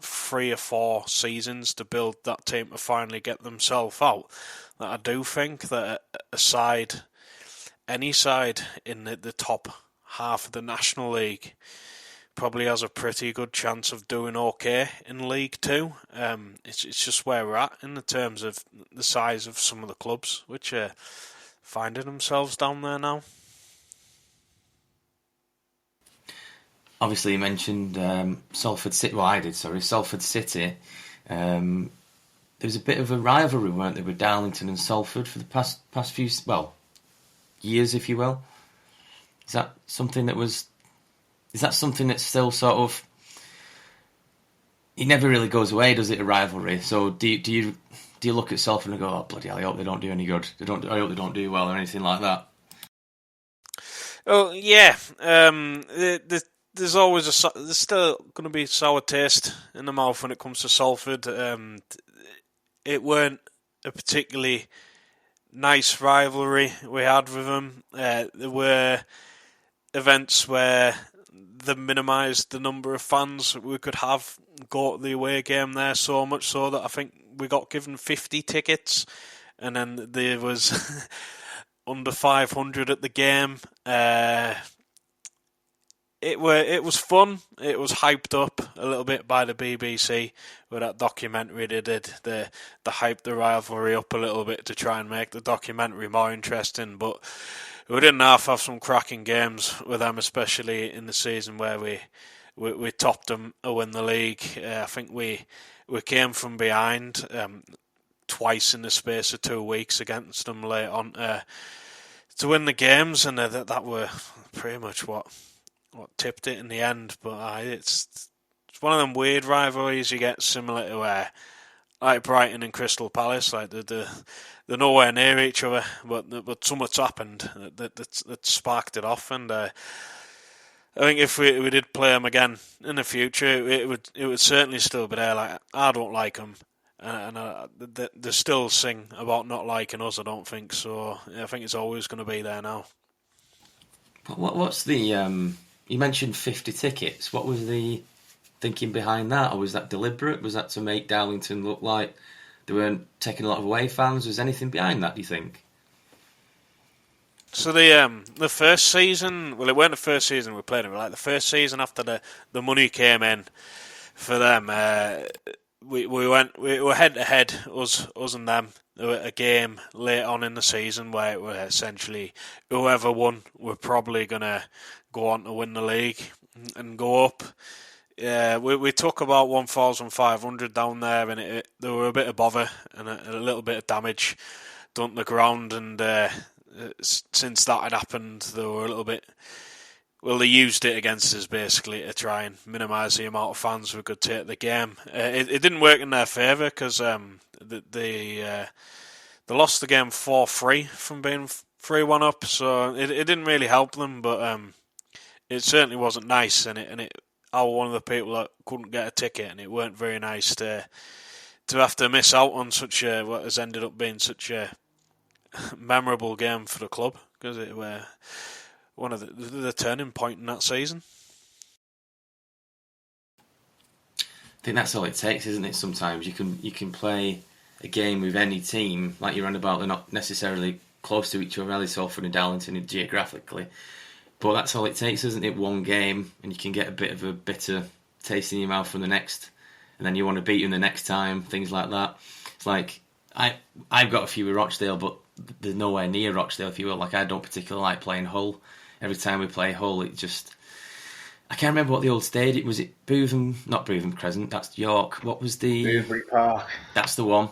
3 or 4 seasons to build that team to finally get themselves out. That I do think that any side in the top half of the National League probably has a pretty good chance of doing okay in League Two. It's just where we're at in the terms of the size of some of the clubs, which are finding themselves down there now. Obviously, you mentioned Salford City. Well, I did. Sorry, Salford City. There was a bit of a rivalry, weren't there, with Darlington and Salford for the past few years, if you will. Is that something that's still sort of? It never really goes away, does it? A rivalry. So do you look at Salford and go, oh bloody hell, I hope they don't do any good. I hope they don't do well or anything like that. Oh yeah. There's always there's still going to be a sour taste in the mouth when it comes to Salford. It weren't a particularly nice rivalry we had with them. There were events where they minimised the number of fans we could have go to the away game there, so much so that I think we got given 50 tickets, and then there was under 500 at the game. It was fun. It was hyped up a little bit by the BBC with that documentary they did. They hyped the rivalry up a little bit to try and make the documentary more interesting. But we didn't have some cracking games with them, especially in the season where we topped them to win the league. I think we came from behind twice in the space of 2 weeks against them late on to win the games, and that were pretty much what tipped it in the end. But it's one of them weird rivalries you get, similar to like Brighton and Crystal Palace. Like they're nowhere near each other, but something's happened that sparked it off. And I think if we did play them again in the future, it would certainly still be there. Like, I don't like them, and they still sing about not liking us. I don't think so. I think it's always going to be there now. What's the you mentioned 50 tickets. What was the thinking behind that, or was that deliberate? Was that to make Darlington look like they weren't taking a lot of away fans? Was anything behind that, do you think? So the first season, well, it weren't the first season we played them, like the first season after the money came in for them, we were head to head, us and them. There were a game late on in the season where it was essentially whoever won were probably gonna go on to win the league and go up. We took about 1,500 down there, and there were a bit of bother and a little bit of damage done to the ground. And since that had happened, they were a little bit. Well, they used it against us basically to try and minimise the amount of fans we could take at the game. It didn't work in their favour because they lost the game 4-3 from being 3-1 up, so it didn't really help them, but it certainly wasn't nice, and I was one of the people that couldn't get a ticket, and it weren't very nice to have to miss out on what has ended up being such a memorable game for the club, because it were one of the turning point in that season. I think that's all it takes, isn't it? Sometimes you can play a game with any team, like you're on about, they're not necessarily close to each other, really, Salford and Darlington geographically. But that's all it takes, isn't it? One game, and you can get a bit of a bitter taste in your mouth from the next, and then you want to beat them the next time, things like that. It's like, I've got a few with Rochdale, but they're nowhere near Rochdale, if you will. Like, I don't particularly like playing Hull. Every time we play Hull, it just... I can't remember what the old stadium was. It Bootham, not Bootham Crescent. That's York. What was the Boothbury Park? That's the one.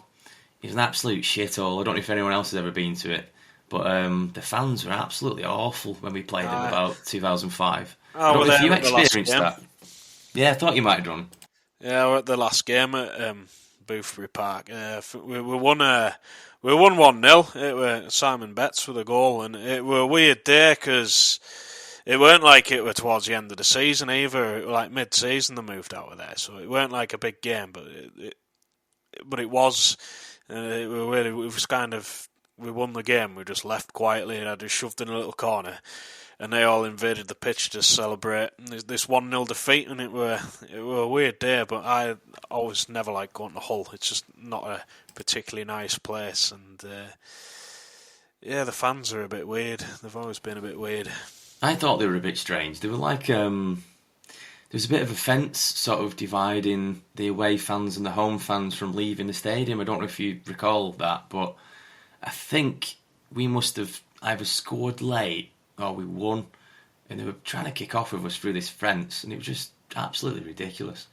It was an absolute shithole. I don't know if anyone else has ever been to it, but the fans were absolutely awful when we played them about 2005. I don't know if you experienced that. Yeah, I thought you might have done. Yeah, we're at the last game at Boothbury Park. We won 1-0. It was Simon Betts with a goal, and it was a weird day because it weren't like it were towards the end of the season either. It was like mid-season they moved out of there, so it weren't like a big game, but it was. It was kind of, we won the game. We just left quietly, and I just shoved in a little corner, and they all invaded the pitch to celebrate this 1-0 defeat, and it were a weird day. But I always never liked going to Hull. It's just not a particularly nice place, and the fans are a bit weird. They've always been a bit weird. I thought they were a bit strange. They were like, there was a bit of a fence sort of dividing the away fans and the home fans from leaving the stadium. I don't know if you recall that, but I think we must have either scored late or we won, and they were trying to kick off with us through this fence, and it was just absolutely ridiculous.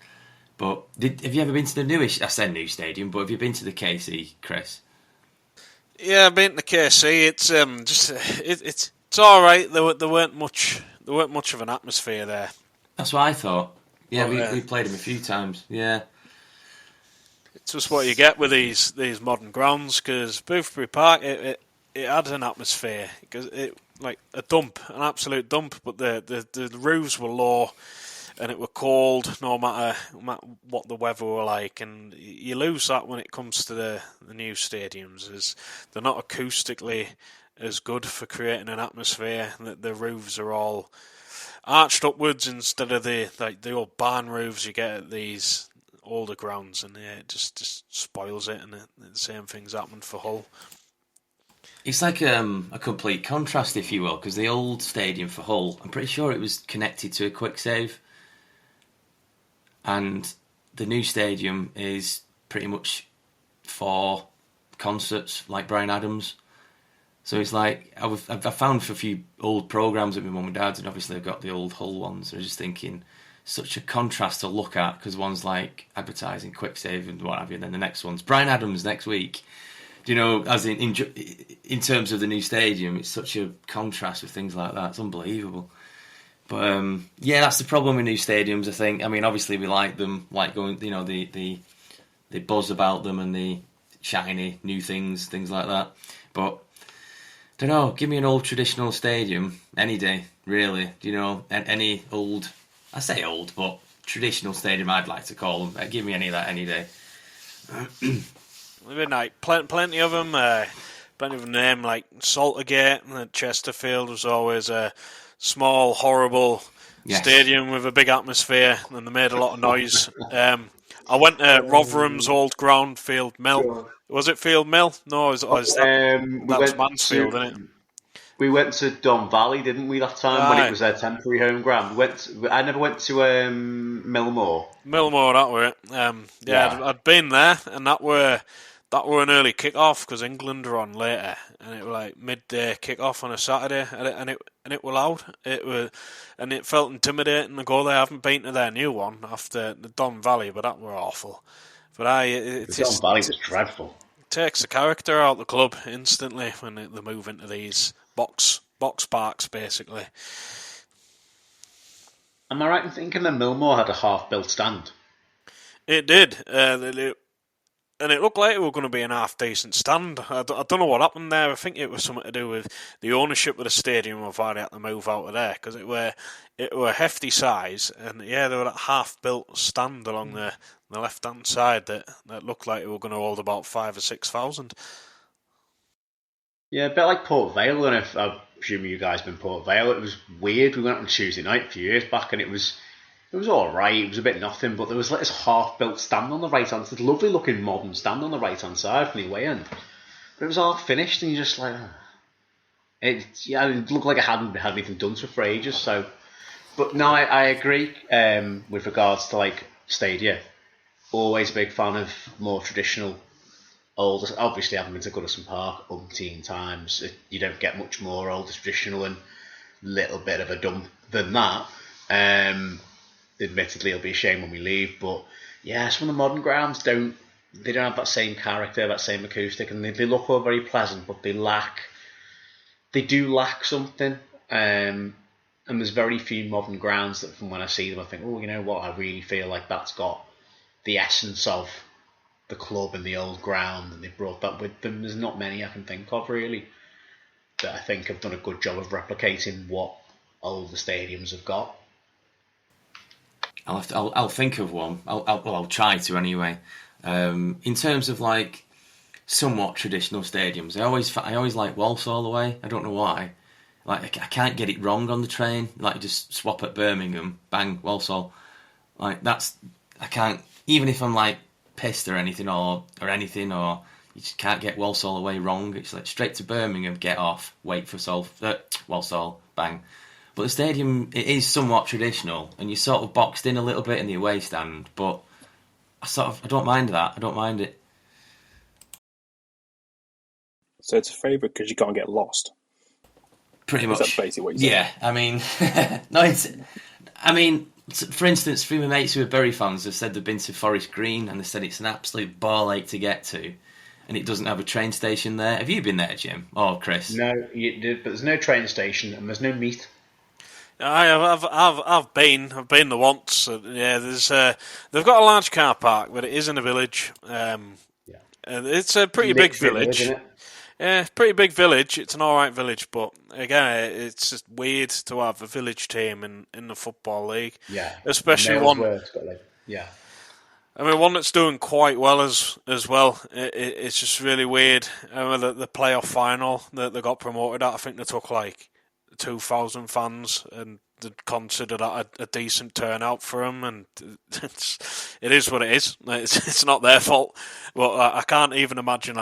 But have you ever been to the newish? I said new stadium, but have you been to the KC, Chris? Yeah, I've been to the KC. It's all right. There weren't much of an atmosphere there. That's what I thought. Yeah, we played them a few times. Yeah, it's just what you get with these modern grounds. Because Boothbury Park, it had an atmosphere because it like a dump, an absolute dump. But the roofs were low, and it were cold no matter what the weather were like. And you lose that when it comes to the new stadiums, as they're not acoustically as good for creating an atmosphere. The roofs are all arched upwards instead of the old barn roofs you get at these older grounds, and it just spoils it. And the same thing's happened for Hull. It's like a complete contrast, if you will, because the old stadium for Hull, I'm pretty sure it was connected to a quick save, and the new stadium is pretty much for concerts like Bryan Adams. So it's like, I found for a few old programmes with my mum and dad, and obviously I've got the old Hull ones, and I was just thinking, such a contrast to look at, because one's like advertising quick save and what have you, and then the next one's Bryan Adams next week. Do you know, as in terms of the new stadium, it's such a contrast with things like that. It's unbelievable. But yeah, that's the problem with new stadiums, I think. I mean, obviously we like them, like going, you know, the buzz about them and the shiny new things like that. But don't know, give me an old traditional stadium any day, really. You know, any old, I say old, but traditional stadium I'd like to call them. Give me any of that any day. There've been like plenty of them, plenty of them like Saltergate and Chesterfield was always a small, horrible stadium with a big atmosphere, and they made a lot of noise. I went to Rotherham's old ground, Field Mill. Was it Field Mill? No, that's Mansfield, isn't it? We went to Don Valley, didn't we, that time, when it was their temporary home ground? I never went to Millmore. Millmore, that were it. I'd been there, and that were an early kick-off, because England were on later, and it was like midday kick-off on a Saturday, and it was loud. And it felt intimidating to go there. I haven't been to their new one after the Don Valley, but that were awful. But Don Valley was dreadful. It takes the character out of the club instantly when they move into these box parks, basically. Am I right in thinking that Millmore had a half-built stand? It did. and it looked like it was going to be an half-decent stand. I don't know what happened there. I think it was something to do with the ownership of the stadium of why they had to move out of there, because it were a hefty size, and yeah, there were that half-built stand along the left-hand side that looked like it were going to hold about 5,000 or 6,000. Yeah, a bit like Port Vale, and if I presume you guys been Port Vale, it was weird. We went on Tuesday night a few years back, and it was all right. It was a bit nothing, but there was like this half-built stand on the right hand. This lovely-looking modern stand on the right-hand side from the away end, but it was half finished, and you're just like, it looked like it hadn't had anything done to it for ages. So, but no, I agree. With regards to like stadia, always a big fan of more traditional. Old, obviously, I haven't been to Goodison Park umpteen times. You don't get much more older traditional and little bit of a dump than that. Admittedly, it'll be a shame when we leave, but yeah, some of the modern grounds don't have that same character, that same acoustic, and they look all very pleasant, but they do lack something. And there's very few modern grounds that, from when I see them, I think, oh, you know what, I really feel like that's got the essence of the club and the old ground, and they brought that with them. There's not many I can think of really that I think have done a good job of replicating what older stadiums have got. I'll think of one. I'll try to anyway. In terms of like somewhat traditional stadiums, I always like Walsall away. I don't know why. Like I can't get it wrong on the train. Like just swap at Birmingham, bang, Walsall. Like I can't, even if I'm like pissed or anything, or you just can't get Walsall away wrong. It's like straight to Birmingham, get off, wait for Walsall, bang. But the stadium, it is somewhat traditional, and you're sort of boxed in a little bit in the away stand, but I don't mind that. I don't mind it. So it's a favourite because you can't get lost. Pretty much. That's basically what you said. Yeah, I mean, for instance, three of my mates who are Bury fans have said they've been to Forest Green, and they said it's an absolute ball ache to get to, and it doesn't have a train station there. Have you been there, Jim? Or Chris? No, you did, but there's no train station and there's no meat. I've been there once. Yeah, they've got a large car park, but it is in a village. And it's a pretty big village. Isn't it? Yeah, pretty big village. It's an alright village, but again, it's just weird to have a village team in the Football League. Yeah, especially one. I mean, one that's doing quite well as well. It's just really weird. The playoff final that they got promoted at, I think they took like 2,000 fans, and they consider that a decent turnout for them. And it is what it is. It's not their fault. But I can't even imagine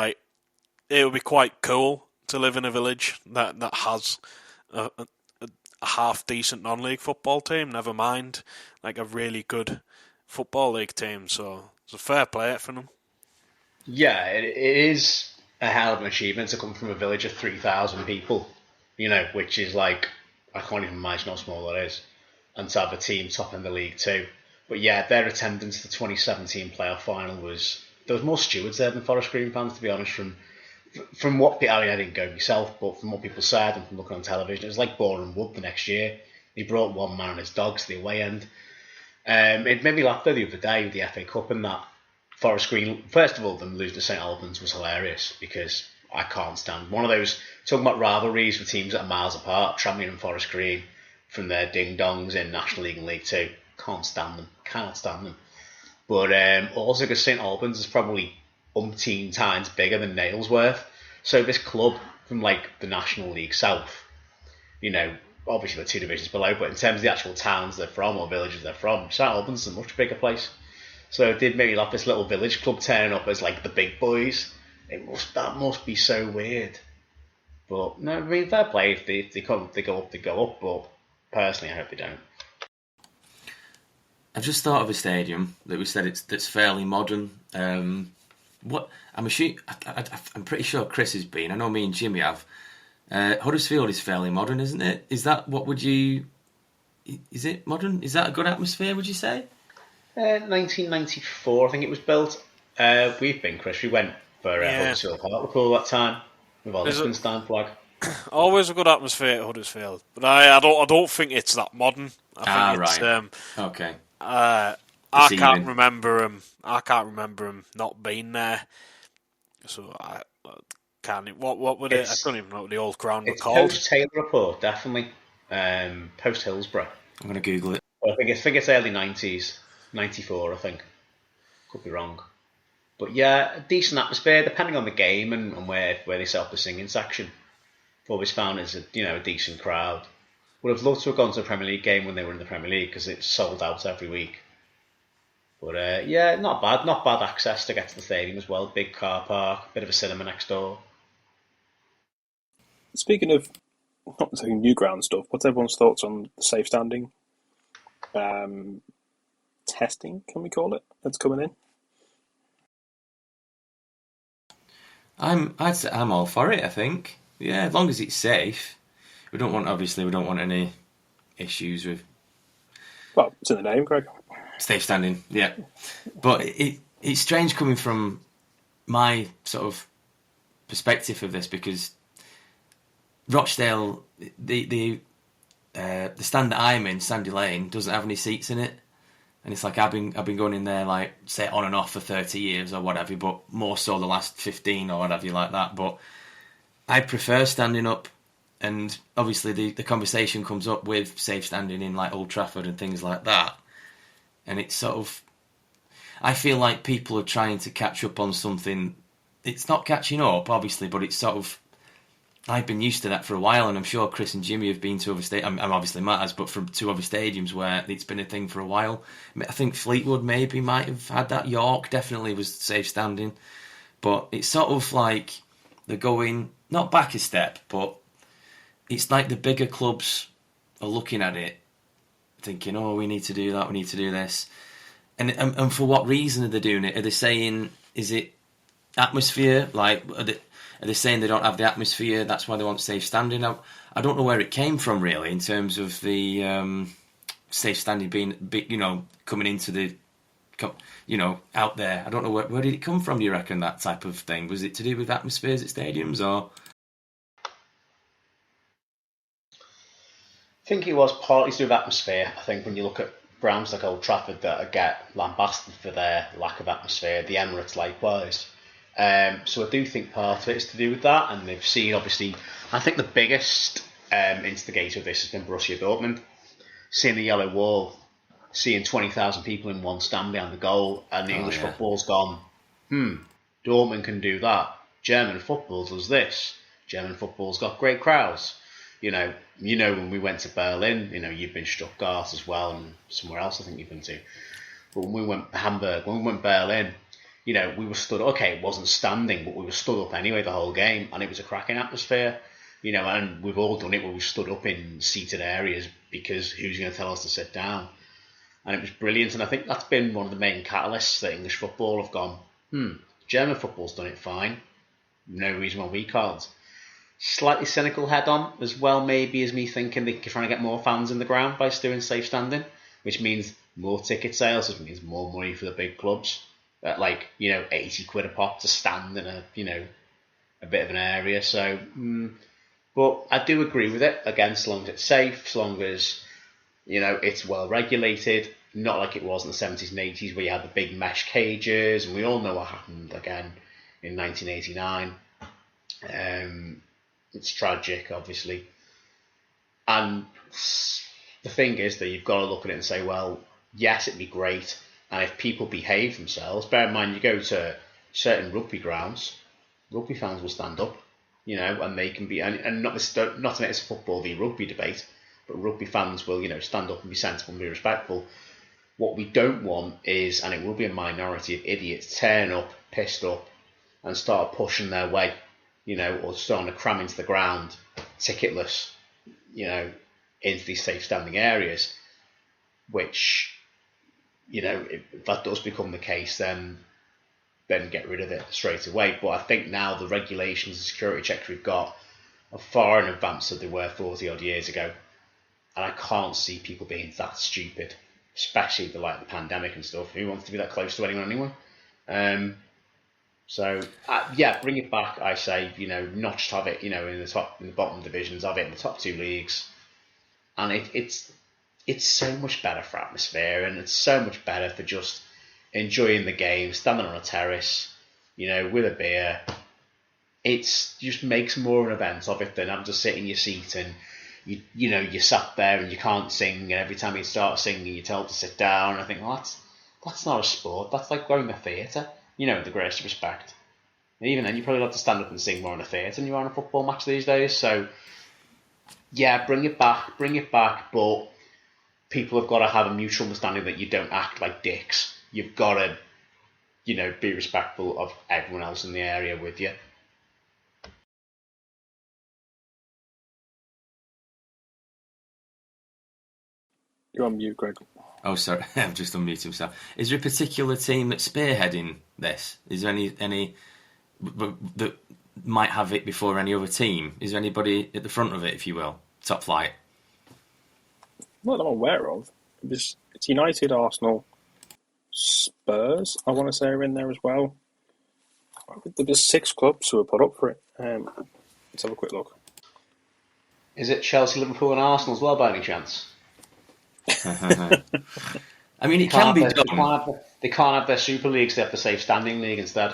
it would be quite cool to live in a village that has a half decent non-league football team. Never mind like a really good Football League team. So it's a fair play for them. Yeah, it is a hell of an achievement to come from a village of 3,000 people. You know, which is like, I can't even imagine how small that is, and to have a team top in the league too. But yeah, their attendance at the 2017 playoff final there was more stewards there than Forest Green fans, to be honest. From what I didn't go myself, but from what people said and from looking on television, it was like Boreham Wood the next year. He brought one man and his dogs to the away end. It made me laugh though the other day with the FA Cup, and that Forest Green, first of all, them losing to St Albans was hilarious, because I can't stand one of those, talking about rivalries with teams that are miles apart, Tranmere and Forest Green, from their ding-dongs in National League and League 2. Cannot stand them. But also because St Albans is probably umpteen times bigger than Nailsworth. So this club from like the National League South, you know, obviously they're 2 divisions below, but in terms of the actual towns they're from or villages they're from, St Albans is a much bigger place. So it did make me laugh, this little village club turning up as like the big boys. That must be so weird. But no, I mean, fair play. If they go up. But personally, I hope they don't. I've just thought of a stadium that we said that's fairly modern. What I'm pretty sure Chris has been. I know me and Jimmy have. Huddersfield is fairly modern, isn't it? Is that is it modern? Is that a good atmosphere, would you say? 1994, I think it was built. We've been, Chris. We went for Huddersfield Hartlepool that time with our Liechtenstein flag. Always a good atmosphere at Huddersfield, but I don't think it's that modern. I think it's right. Okay. I this can't evening. remember him. I can't remember him not being there. So I can't. What would it? I don't even know what the old ground were It's called. post Taylor report, definitely. Post Hillsborough. I'm going to Google it. Well, I think it's early 90s, 94, I think. Could be wrong. But yeah, a decent atmosphere, depending on the game and where they set up the singing section. I've always found it's a decent crowd. Would have loved to have gone to a Premier League game when they were in the Premier League because it's sold out every week. But yeah, not bad access to get to the stadium as well. Big car park, bit of a cinema next door. Speaking of not saying new ground stuff, what's everyone's thoughts on the safe standing testing? Can we call it? That's coming in. I'd say I'm all for it. I think, yeah, as long as it's safe. We don't want any issues with. Well, it's in the name, Greg. Safe standing, yeah. But it's strange coming from my sort of perspective of this because Rochdale, the stand that I'm in, Sandy Lane, doesn't have any seats in it, and it's like I've been going in there like say on and off for 30 years or whatever, but more so the last 15 or whatever like that. But I prefer standing up, and obviously the conversation comes up with safe standing in like Old Trafford and things like that. And it's sort of, I feel like people are trying to catch up on something. It's not catching up, obviously, but it's sort of, I've been used to that for a while, and I'm sure Chris and Jimmy have been to other stadiums. I'm obviously Matt but from two other stadiums where it's been a thing for a while. I think Fleetwood maybe might have had that. York definitely was safe standing. But it's sort of like they're going, not back a step, but it's like the bigger clubs are looking at it thinking, oh, we need to do that, we need to do this. And for what reason are they doing it? Are they saying, is it atmosphere? Like, are they saying they don't have the atmosphere, that's why they want safe standing? I don't know where it came from, really, in terms of the safe standing being, coming into the, out there. I don't know, where did it come from, do you reckon, that type of thing? Was it to do with atmospheres at stadiums, or...? I think it was partly to do with atmosphere. I think when you look at grounds like Old Trafford that get lambasted for their lack of atmosphere, the Emirates likewise. So I do think part of it is to do with that, and they've seen, obviously, I think the biggest instigator of this has been Borussia Dortmund. Seeing the yellow wall, seeing 20,000 people in one stand behind the goal, and the English football's gone, Dortmund can do that. German football does this. German football's got great crowds. You know, when we went to Berlin, you've been Stuttgart as well, and somewhere else I think you've been to. But when we went Hamburg, when we went Berlin, we were stood. Okay, it wasn't standing, but we were stood up anyway the whole game, and it was a cracking atmosphere. And we've all done it where we stood up in seated areas because who's going to tell us to sit down? And it was brilliant, and I think that's been one of the main catalysts that English football have gone. German football's done it fine. No reason why we can't. Slightly cynical head on as well, maybe, as me thinking they're trying to get more fans in the ground by doing safe standing, which means more ticket sales, which means more money for the big clubs at 80 quid a pop to stand in a bit of an area. So, but I do agree with it. Again, as long as it's safe, as long as it's well regulated, not like it was in the 70s and 80s where you had the big mesh cages, and we all know what happened again in 1989. It's tragic, obviously. And the thing is that you've got to look at it and say, well, yes, it'd be great. And if people behave themselves, bear in mind, you go to certain rugby grounds, rugby fans will stand up, and they can be, and not to make this a football v rugby debate, but rugby fans will, stand up and be sensible and be respectful. What we don't want is, and it will be a minority of idiots, turn up, pissed up, and start pushing their way, or starting to cram into the ground, ticketless, into these safe standing areas, which, if that does become the case, then get rid of it straight away. But I think now the regulations and security checks we've got are far in advance of they were 40 odd years ago. And I can't see people being that stupid, especially the pandemic and stuff. Who wants to be that close to anyone anyway? So bring it back. I say, not just have it, in the bottom divisions, have it in the top two leagues, and it's it's so much better for atmosphere, and it's so much better for just enjoying the game, standing on a terrace, with a beer. It's just makes more of an event of it than having to sit in your seat and you sat there and you can't sing, and every time you start singing you're told to sit down. And I think, well, that's not a sport. That's like going to theatre, with the greatest respect. And even then, you probably have to stand up and sing more in a theatre than you are in a football match these days. So, yeah, bring it back, but people have got to have a mutual understanding that you don't act like dicks. You've got to, be respectful of everyone else in the area with you. You're on mute, Greg. Oh, sorry, I've just unmuted myself. Is there a particular team that's spearheading this? Is there any that might have it before any other team? Is there anybody at the front of it, if you will, top flight? Not that I'm aware of. It's United, Arsenal, Spurs, I want to say, are in there as well. There's 6 clubs who are put up for it. Let's have a quick look. Is it Chelsea, Liverpool and Arsenal as well, by any chance? I mean, it can be done. They can't have their Super Leagues, they have the Safe Standing League instead.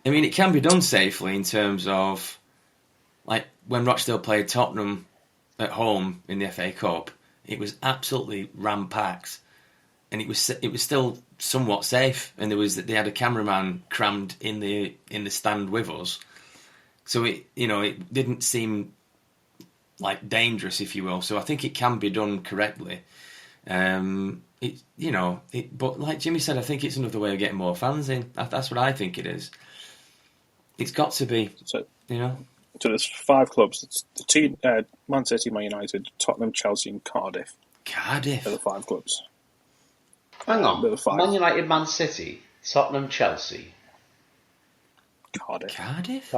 I mean, it can be done safely in terms of, like, when Rochdale played Tottenham at home in the FA Cup, it was absolutely ram-packed, and it was still somewhat safe, and they had a cameraman crammed in the stand with us, so it didn't seem like dangerous, if you will. So I think it can be done correctly. But like Jimmy said, I think it's another way of getting more fans in. That's what I think it is. It's got to be, So there's 5 clubs. It's the two, Man City, Man United, Tottenham, Chelsea, and Cardiff. Cardiff. They're the 5 clubs. Hang on. They're the 5. Man United, Man City, Tottenham, Chelsea, Cardiff.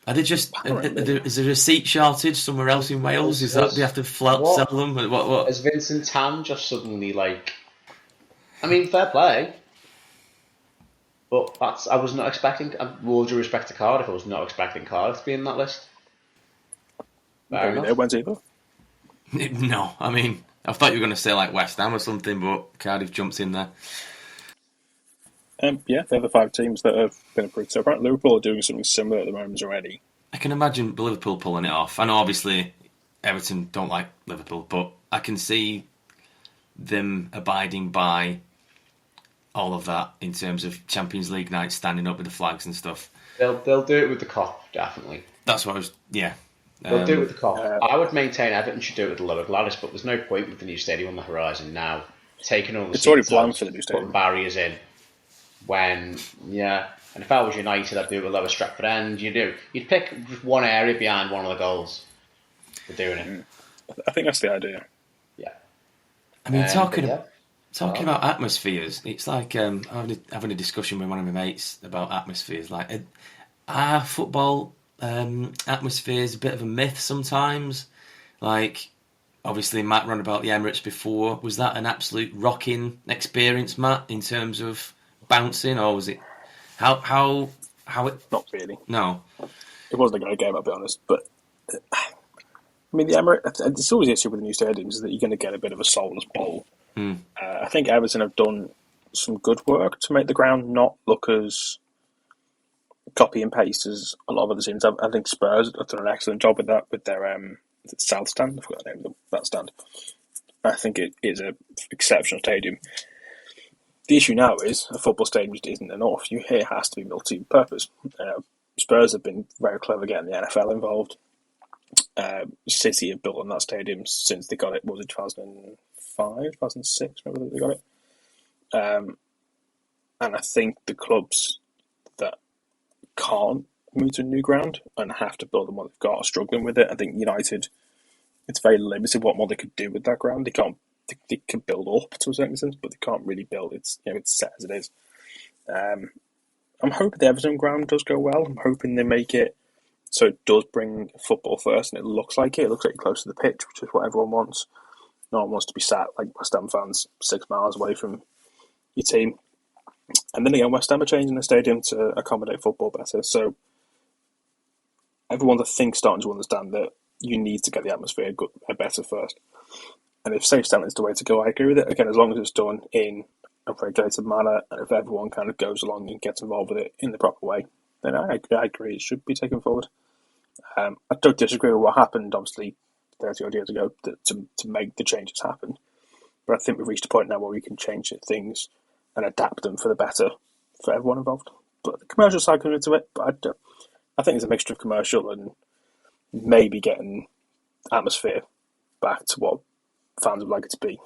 Are they just? Is there a seat shortage somewhere else in Wales? Is that they have to sell them? What? Is Vincent Tan just suddenly like? I mean, fair play, but I was not expecting. With all due respect to Cardiff, I was not expecting Cardiff to be in that list. Maybe they went either. No, I mean, I thought you were going to say like West Ham or something, but Cardiff jumps in there. Yeah, they're the 5 teams that have been approved. So apparently Liverpool are doing something similar at the moment already. I can imagine Liverpool pulling it off. I know obviously Everton don't like Liverpool, but I can see them abiding by all of that in terms of Champions League night, standing up with the flags and stuff. They'll do it with the cop, definitely. That's what I was. Yeah. They'll do it with the cop. I would maintain Everton should do it with the Lower Gladys, but there's no point with the new stadium on the horizon now. Taking all the It's already planned for the new stadium. Putting barriers in. And if I was United, I'd do it with Lower Stratford End. You'd pick just one area behind one of the goals for doing it. I think that's the idea. Yeah. I mean, talking about atmospheres, it's like having a discussion with one of my mates about atmospheres. Like, are football atmospheres a bit of a myth sometimes? Like, obviously, Matt ran about the Emirates before. Was that an absolute rocking experience, Matt, in terms of bouncing, or was it how it? Not really. No, it wasn't a great game, I'll be honest. But I mean, the Emirates. It's always the issue with the new stadiums is that you're going to get a bit of a soulless bowl. I think Everton have done some good work to make the ground not look as copy and paste as a lot of other teams. I think Spurs have done an excellent job with that with their South Stand. I forgot the name of that stand. I think it is an exceptional stadium. The issue now is a football stadium just isn't enough. It has to be multi-purpose. Spurs have been very clever getting the NFL involved. City have built on that stadium since they got it. Was it 2005, 2006? Remember that they got it? And I think the clubs that can't move to a new ground and have to build on what they've got are struggling with it. I think United, it's very limited what more they could do with that ground. They can build up to a certain extent, but they can't really build. It's set as it is. I'm hoping the Everton ground does go well. I'm hoping they make it so it does bring football first, and it looks like it. It looks like you're close to the pitch, which is what everyone wants. No one wants to be sat like West Ham fans 6 miles away from your team. And then again, West Ham are changing the stadium to accommodate football better. So everyone's, I think, starting to understand that you need to get the atmosphere better first. And if safe standing is the way to go, I agree with it. Again, as long as it's done in a regulated manner, and if everyone kind of goes along and gets involved with it in the proper way, then I agree it should be taken forward. I don't disagree with what happened, obviously, 30 odd years ago to make the changes happen. But I think we've reached a point now where we can change things and adapt them for the better for everyone involved. But the commercial side comes into it, but I think it's a mixture of commercial and maybe getting atmosphere back to what fans would like it to be.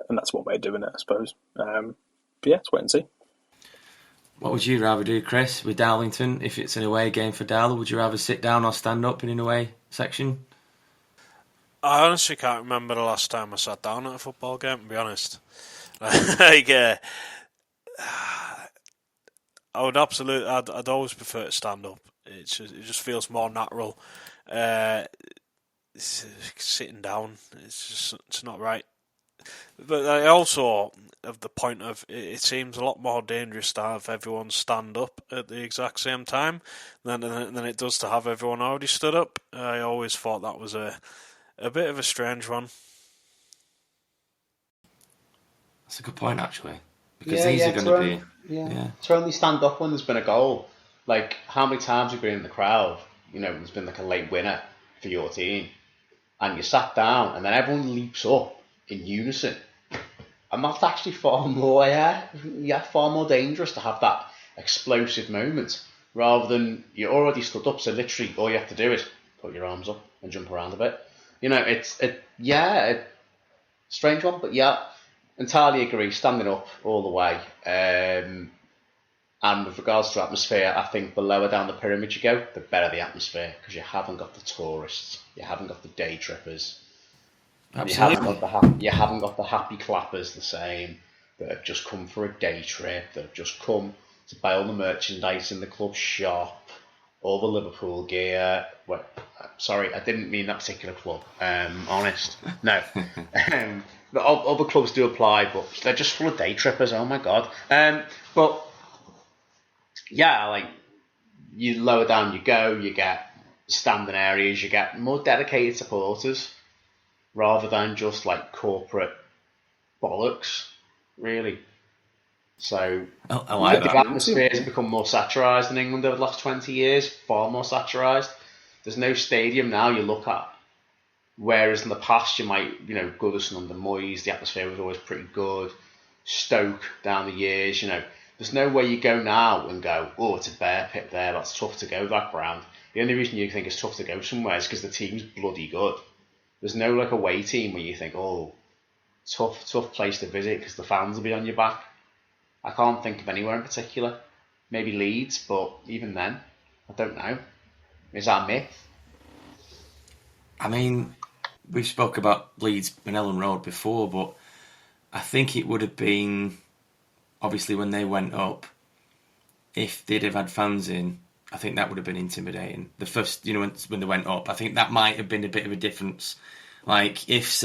And that's one way of doing it, I suppose. But yeah, let's wait and see. What would you rather do, Chris, with Darlington? If it's an away game for Darlo, would you rather sit down or stand up in an away section? I honestly can't remember the last time I sat down at a football game, to be honest. Like, I'd always prefer to stand up. It just feels more natural. Sitting down, it's not right. But I also have the point of it seems a lot more dangerous to have everyone stand up at the exact same time than it does to have everyone already stood up. I always thought that was a bit of a strange one. That's a good point, actually. Because these are going to be... To only stand up when there's been a goal. Like, how many times have you been in the crowd, there's been like a late winner for your team, and you sat down, and then everyone leaps up in unison. And that's actually far more dangerous to have that explosive moment, rather than you already stood up, so literally all you have to do is put your arms up and jump around a bit. It's a strange one, but yeah, entirely agree, standing up all the way. And with regards to atmosphere, I think the lower down the pyramid you go, the better the atmosphere, because you haven't got the tourists, you haven't got the day trippers, you haven't got the happy clappers the same, that have just come for a day trip, that have just come to buy all the merchandise in the club shop, all the Liverpool gear. Well, sorry, I didn't mean that particular club. Honest, no. All the clubs do apply, but they're just full of day trippers. Oh my god. But yeah, like, you lower down you go, you get standing areas, you get more dedicated supporters rather than just like corporate bollocks, really. So I like the that. atmosphere has become more satirised in England over the last 20 years, far more satirised. There's no stadium now you look at, whereas in the past you might, Goodison under Moyes, the atmosphere was always pretty good. Stoke down the years, there's no way you go now and go, oh, it's a bear pit there, that's tough to go, that ground. The only reason you think it's tough to go somewhere is because the team's bloody good. There's no like away team where you think, oh, tough place to visit because the fans will be on your back. I can't think of anywhere in particular. Maybe Leeds, but even then, I don't know. Is that a myth? I mean, we've spoke about Leeds and Ellen Road before, but I think it would have been, obviously when they went up, if they'd have had fans in, I think that would have been intimidating. The first, when they went up, I think that might have been a bit of a difference. Like, if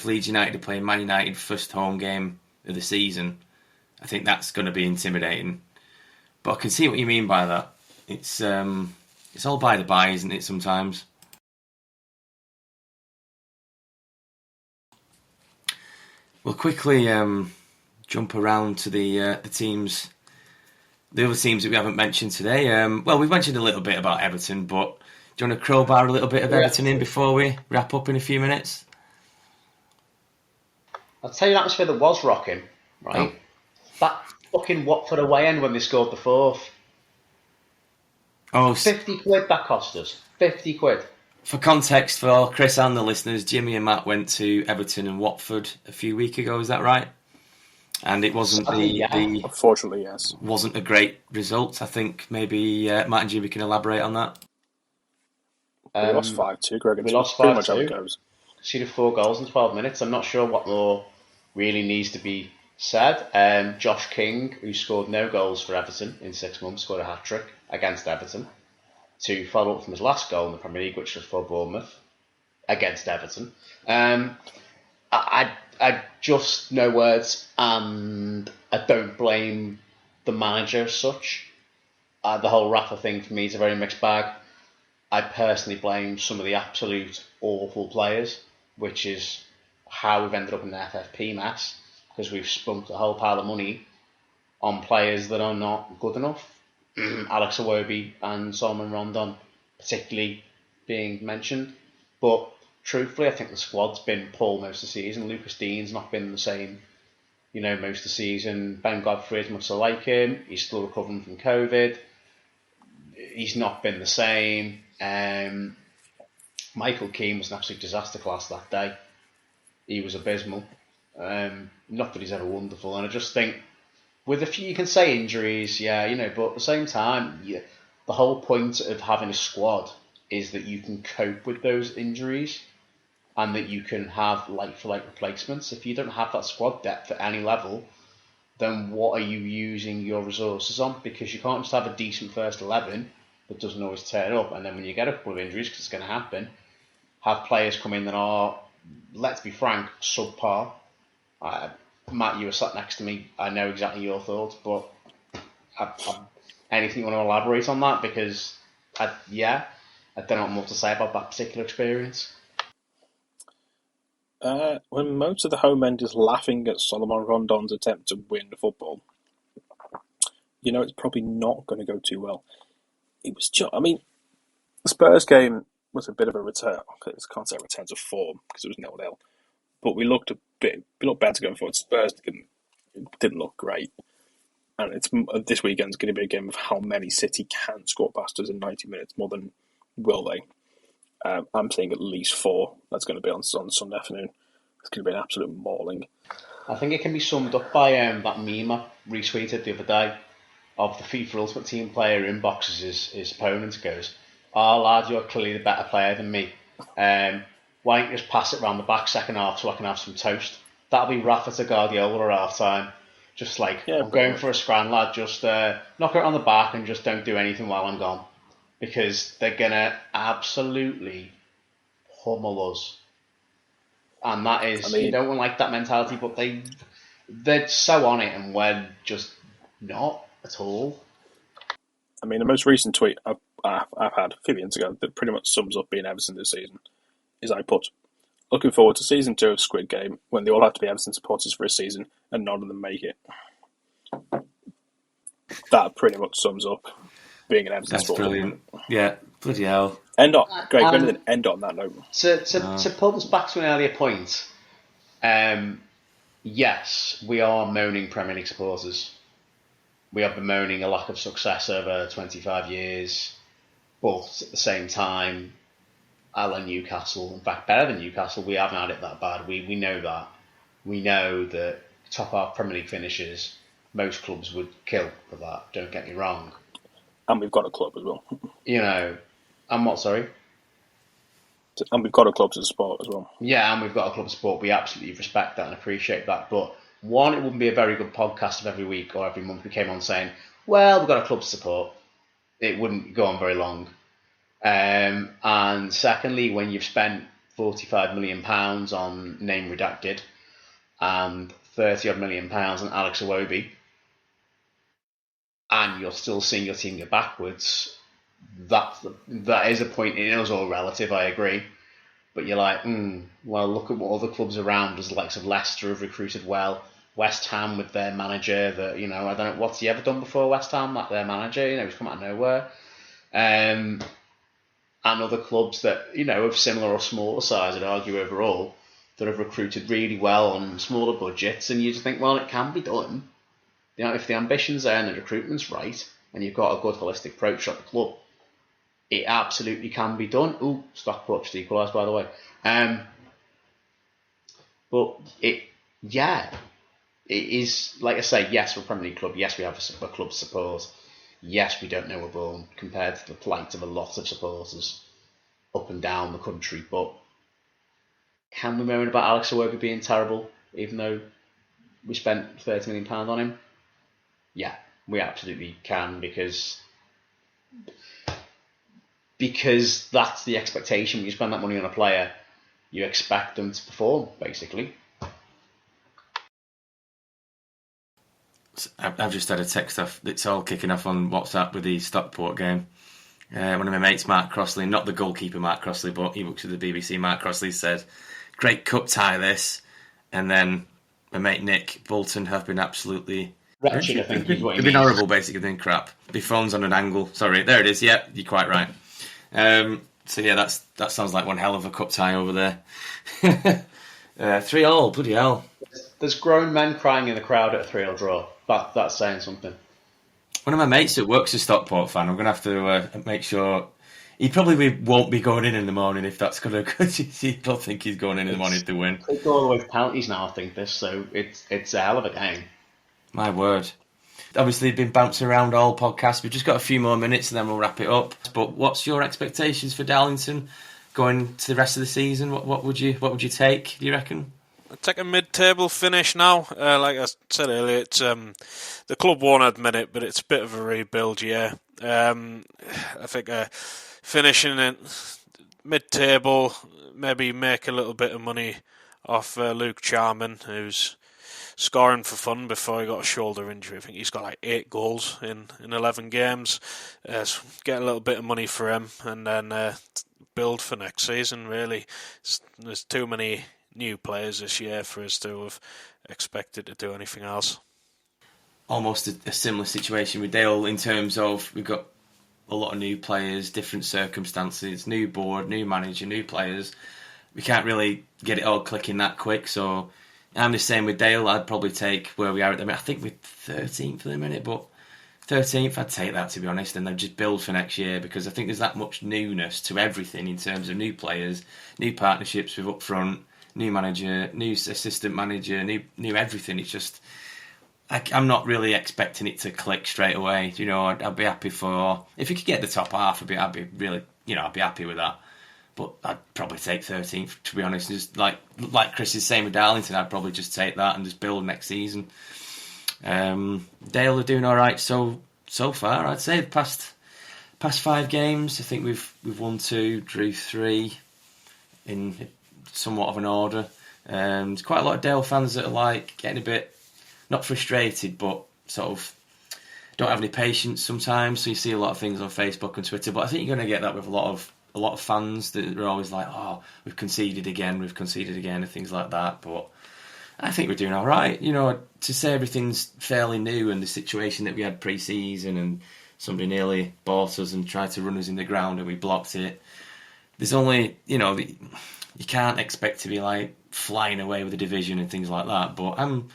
Leeds United are playing Man United first home game of the season, I think that's going to be intimidating. But I can see what you mean by that. It's all by the by, isn't it, sometimes? We'll quickly jump around to the other teams that we haven't mentioned today. Well, we've mentioned a little bit about Everton, but do you want to crowbar a little bit of Everton in before we wrap up in a few minutes? I'll tell you an atmosphere that was rocking, right? Oh. That fucking Watford away end when they scored the fourth. Oh, 50 quid that cost us. 50 quid. For context, for Chris and the listeners, Jimmy and Matt went to Everton and Watford a few weeks ago, is that right? And it wasn't unfortunately, yes. Wasn't a great result. I think maybe Matt and Jimmy can elaborate on that. We lost 5-2, Greg. We lost 5-2. Pretty much how it goes. Conceded 4 goals in 12 minutes. I'm not sure what more really needs to be said. Josh King, who scored no goals for Everton in 6 months, scored a hat-trick against Everton to follow up from his last goal in the Premier League, which was for Bournemouth against Everton. I just no words, and I don't blame the manager as such. The whole Rafa thing for me is a very mixed bag. I personally blame some of the absolute awful players, which is how we've ended up in the FFP mess, because we've spunked a whole pile of money on players that are not good enough. Alex Iwobi and Solomon Rondon particularly being mentioned. But truthfully, I think the squad's been poor most of the season. Lucas Dean's not been the same, most of the season. Ben Godfrey, as much as I like him, he's still recovering from COVID. He's not been the same. Michael Keane was an absolute disaster class that day. He was abysmal. Not that he's ever wonderful. And I just think, with a few, you can say injuries, but at the same time, the whole point of having a squad is that you can cope with those injuries and that you can have like-for-like replacements. If you don't have that squad depth at any level, then what are you using your resources on? Because you can't just have a decent first 11 that doesn't always turn up, and then when you get a couple of injuries, because it's going to happen, have players come in that are, let's be frank, subpar. Matt, you were sat next to me. I know exactly your thoughts, but anything you want to elaborate on that? Because, I don't know what more to say about that particular experience. When most of the home end is laughing at Solomon Rondon's attempt to win the football, it's probably not going to go too well. It was just, the Spurs game was a bit of a return. I can't say return to form because it was 0-0, but we looked better going forward. Spurs didn't look great, and this weekend's going to be a game of how many City can score past us in 90 minutes more than will they. I'm saying at least 4. That's going to be on Sunday afternoon. It's going to be an absolute mauling. I think it can be summed up by that meme I retweeted the other day of the FIFA Ultimate Team player inboxes his opponent, goes, "Oh lad, you're clearly the better player than me. Why don't you just pass it around the back second half so I can have some toast?" That'll be Rafa to Guardiola at half time. Just I'm going for a scran, lad, just knock it on the back and just don't do anything while I'm gone. Because they're going to absolutely pummel us. And that is, you don't like that mentality, but they're so on it and we're just not at all. The most recent tweet I've had a few minutes ago that pretty much sums up being Everton this season is I put, "Looking forward to season 2 of Squid Game when they all have to be Everton supporters for a season and none of them make it." That pretty much sums up being an Everton supporter. That's brilliant. Yeah, bloody hell. End on that note. To pull this back to an earlier point, yes, we are moaning Premier League supporters. We are bemoaning a lack of success over 25 years, but at the same time, a la Newcastle, in fact, better than Newcastle, we haven't had it that bad. We know that. We know that top half Premier League finishes, most clubs would kill for that, don't get me wrong. And we've got a club as well. And what, sorry? And we've got a club to support as well. Yeah, and we've got a club to support. We absolutely respect that and appreciate that. But one, it wouldn't be a very good podcast if every week or every month we came on saying, well, we've got a club to support. It wouldn't go on very long. And secondly, when you've spent £45 million on name redacted and £30 million on Alex Iwobi, and you're still seeing your team go backwards, that is a point. It is all relative, I agree. But you're like, well, look at what other clubs around us, the likes of Leicester, have recruited well. West Ham with their manager, that I don't know, what's he ever done before West Ham, like their manager, he's come out of nowhere. And other clubs that, of similar or smaller size, I'd argue overall, that have recruited really well on smaller budgets, and you just think, well, it can be done. If the ambition's there and the recruitment's right, and you've got a good holistic approach at the club, it absolutely can be done. Ooh, Stockport just equalised, by the way. But it is, like I say, yes, we're a Premier League club. Yes, we have a club support. Yes, we don't know we're born compared to the plight of a lot of supporters up and down the country. But can we moan about Alex Iwobi being terrible, even though we spent £30 million on him? Yeah, we absolutely can, because that's the expectation. When you spend that money on a player, you expect them to perform, basically. I've just had a text off. It's all kicking off on WhatsApp with the Stockport game. One of my mates, Mark Crossley, not the goalkeeper Mark Crossley, but he works with the BBC, Mark Crossley said, great cup tie this. And then my mate Nick Bolton have been absolutely... Wretched, I think is what he They've means. been horrible, basically, they've been crap. The phone's on an angle. Sorry, there it is. Yep, you're quite right. So yeah, that sounds like one hell of a cup tie over there. 3-3, bloody hell. There's grown men crying in the crowd at a 3-3 draw. That's saying something. One of my mates that works a Stockport fan, I'm going to have to make sure... He probably won't be going in the morning if that's going to... I don't think he's going in the morning to win. It's all the way to penalties now, I think, this, so it's a hell of a game. My word. Obviously, been bouncing around all podcasts. We've just got a few more minutes and then we'll wrap it up. But what's your expectations for Darlington going to the rest of the season? What would you take, do you reckon? I'd take a mid-table finish now. Like I said earlier, it's the club won't admit it, but it's a bit of a rebuild year. I think finishing in mid-table, maybe make a little bit of money off Luke Charman, who's scoring for fun before he got a shoulder injury. I think he's got like 8 goals in 11 games. So get a little bit of money for him and then build for next season, really. There's too many new players this year for us to have expected to do anything else. Almost a similar situation with Dale in terms of we've got a lot of new players, different circumstances, new board, new manager, new players. We can't really get it all clicking that quick, so I'm the same with Dale. I'd probably take where we are at the minute. I think we're 13th for the minute, but 13th, I'd take that, to be honest, and then just build for next year, because I think there's that much newness to everything in terms of new players, new partnerships with up front, new manager, new assistant manager, new everything. It's just, I'm not really expecting it to click straight away. You know, I'd be happy if we could get the top half, I'd be really, I'd be happy with that. But I'd probably take 13th, to be honest. Just like Chris is saying with Darlington, I'd probably just take that and just build next season. Dale are doing all right so far. I'd say the past 5 games, I think we've won 2, drew 3 in somewhat of an order. There's quite a lot of Dale fans that are like getting a bit not frustrated, but sort of don't have any patience sometimes. So you see a lot of things on Facebook and Twitter, but I think you're going to get that with a lot of fans that are always like, oh, we've conceded again, and things like that. But I think we're doing all right. To say everything's fairly new and the situation that we had pre-season and somebody nearly bought us and tried to run us in the ground and we blocked it. There's only, you can't expect to be like flying away with the division and things like that. But I'm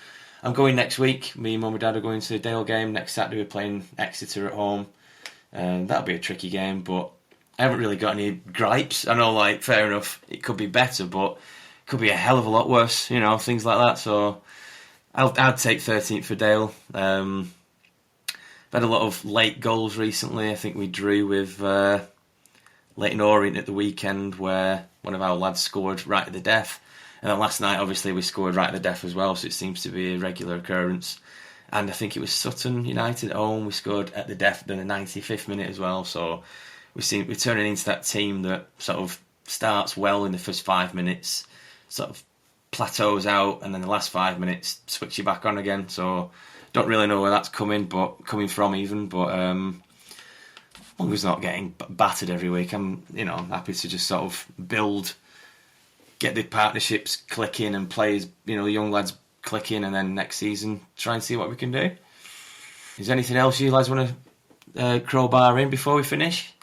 going next week. Me and Mum and Dad are going to the Dale game. Next Saturday we're playing Exeter at home. That'll be a tricky game, but I haven't really got any gripes. I know, fair enough, it could be better, but it could be a hell of a lot worse, things like that. So I'd take 13th for Dale. Had a lot of late goals recently. I think we drew with Leyton Orient at the weekend, where one of our lads scored right at the death. And then last night, obviously, we scored right at the death as well, so it seems to be a regular occurrence. And I think it was Sutton Utd at home. We scored at the death in the 95th minute as well. So we're turning into that team that sort of starts well in the first 5 minutes, sort of plateaus out, and then the last 5 minutes switch you back on again. So don't really know where that's coming from even. But as long as not getting battered every week, I'm happy to just sort of build, get the partnerships clicking and players, the young lads clicking, and then next season try and see what we can do. Is there anything else you lads want to crowbar in before we finish?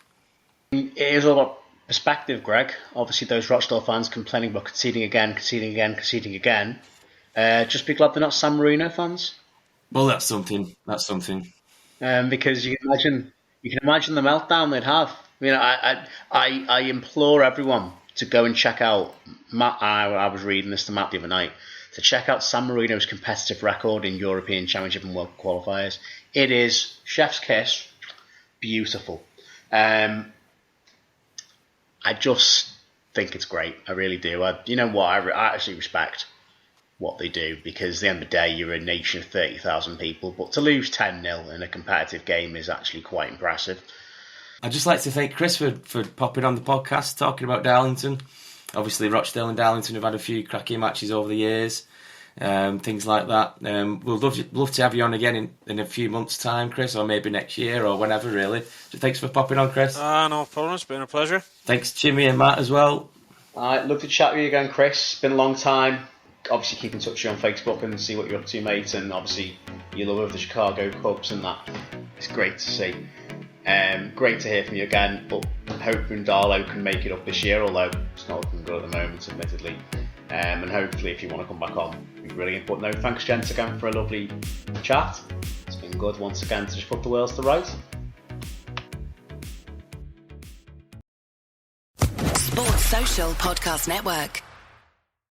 It is all about perspective, Greg. Obviously, those Rochdale fans complaining about conceding again. Just be glad they're not San Marino fans. Well, that's something. Because you can imagine the meltdown they'd have. I implore everyone to go and check out Matt. I was reading this to Matt the other night, to check out San Marino's competitive record in European Championship and World Qualifiers. It is chef's kiss, beautiful. I just think it's great. I really do. I actually respect what they do, because at the end of the day, you're a nation of 30,000 people, but to lose 10-0 in a competitive game is actually quite impressive. I'd just like to thank Chris for popping on the podcast, talking about Darlington. Obviously, Rochdale and Darlington have had a few cracking matches over the years. things like that. We'll love to have you on again in a few months' time, Chris, or maybe next year or whenever, really. So thanks for popping on, Chris. No problem, it's been a pleasure. Thanks, Jimmy and Matt, as well. Love to chat with you again, Chris. Been a long time. Obviously, keep in touch with you on Facebook and see what you're up to, mate. And obviously, your love of the Chicago Cubs and that. It's great to see. Great to hear from you again. But I'm hoping Darlo can make it up this year, although it's not looking good at the moment, admittedly. And hopefully, if you want to come back on, it'd be brilliant. But no, thanks, gents, again for a lovely chat. It's been good once again to just put the worlds to rights. Sports Social Podcast Network.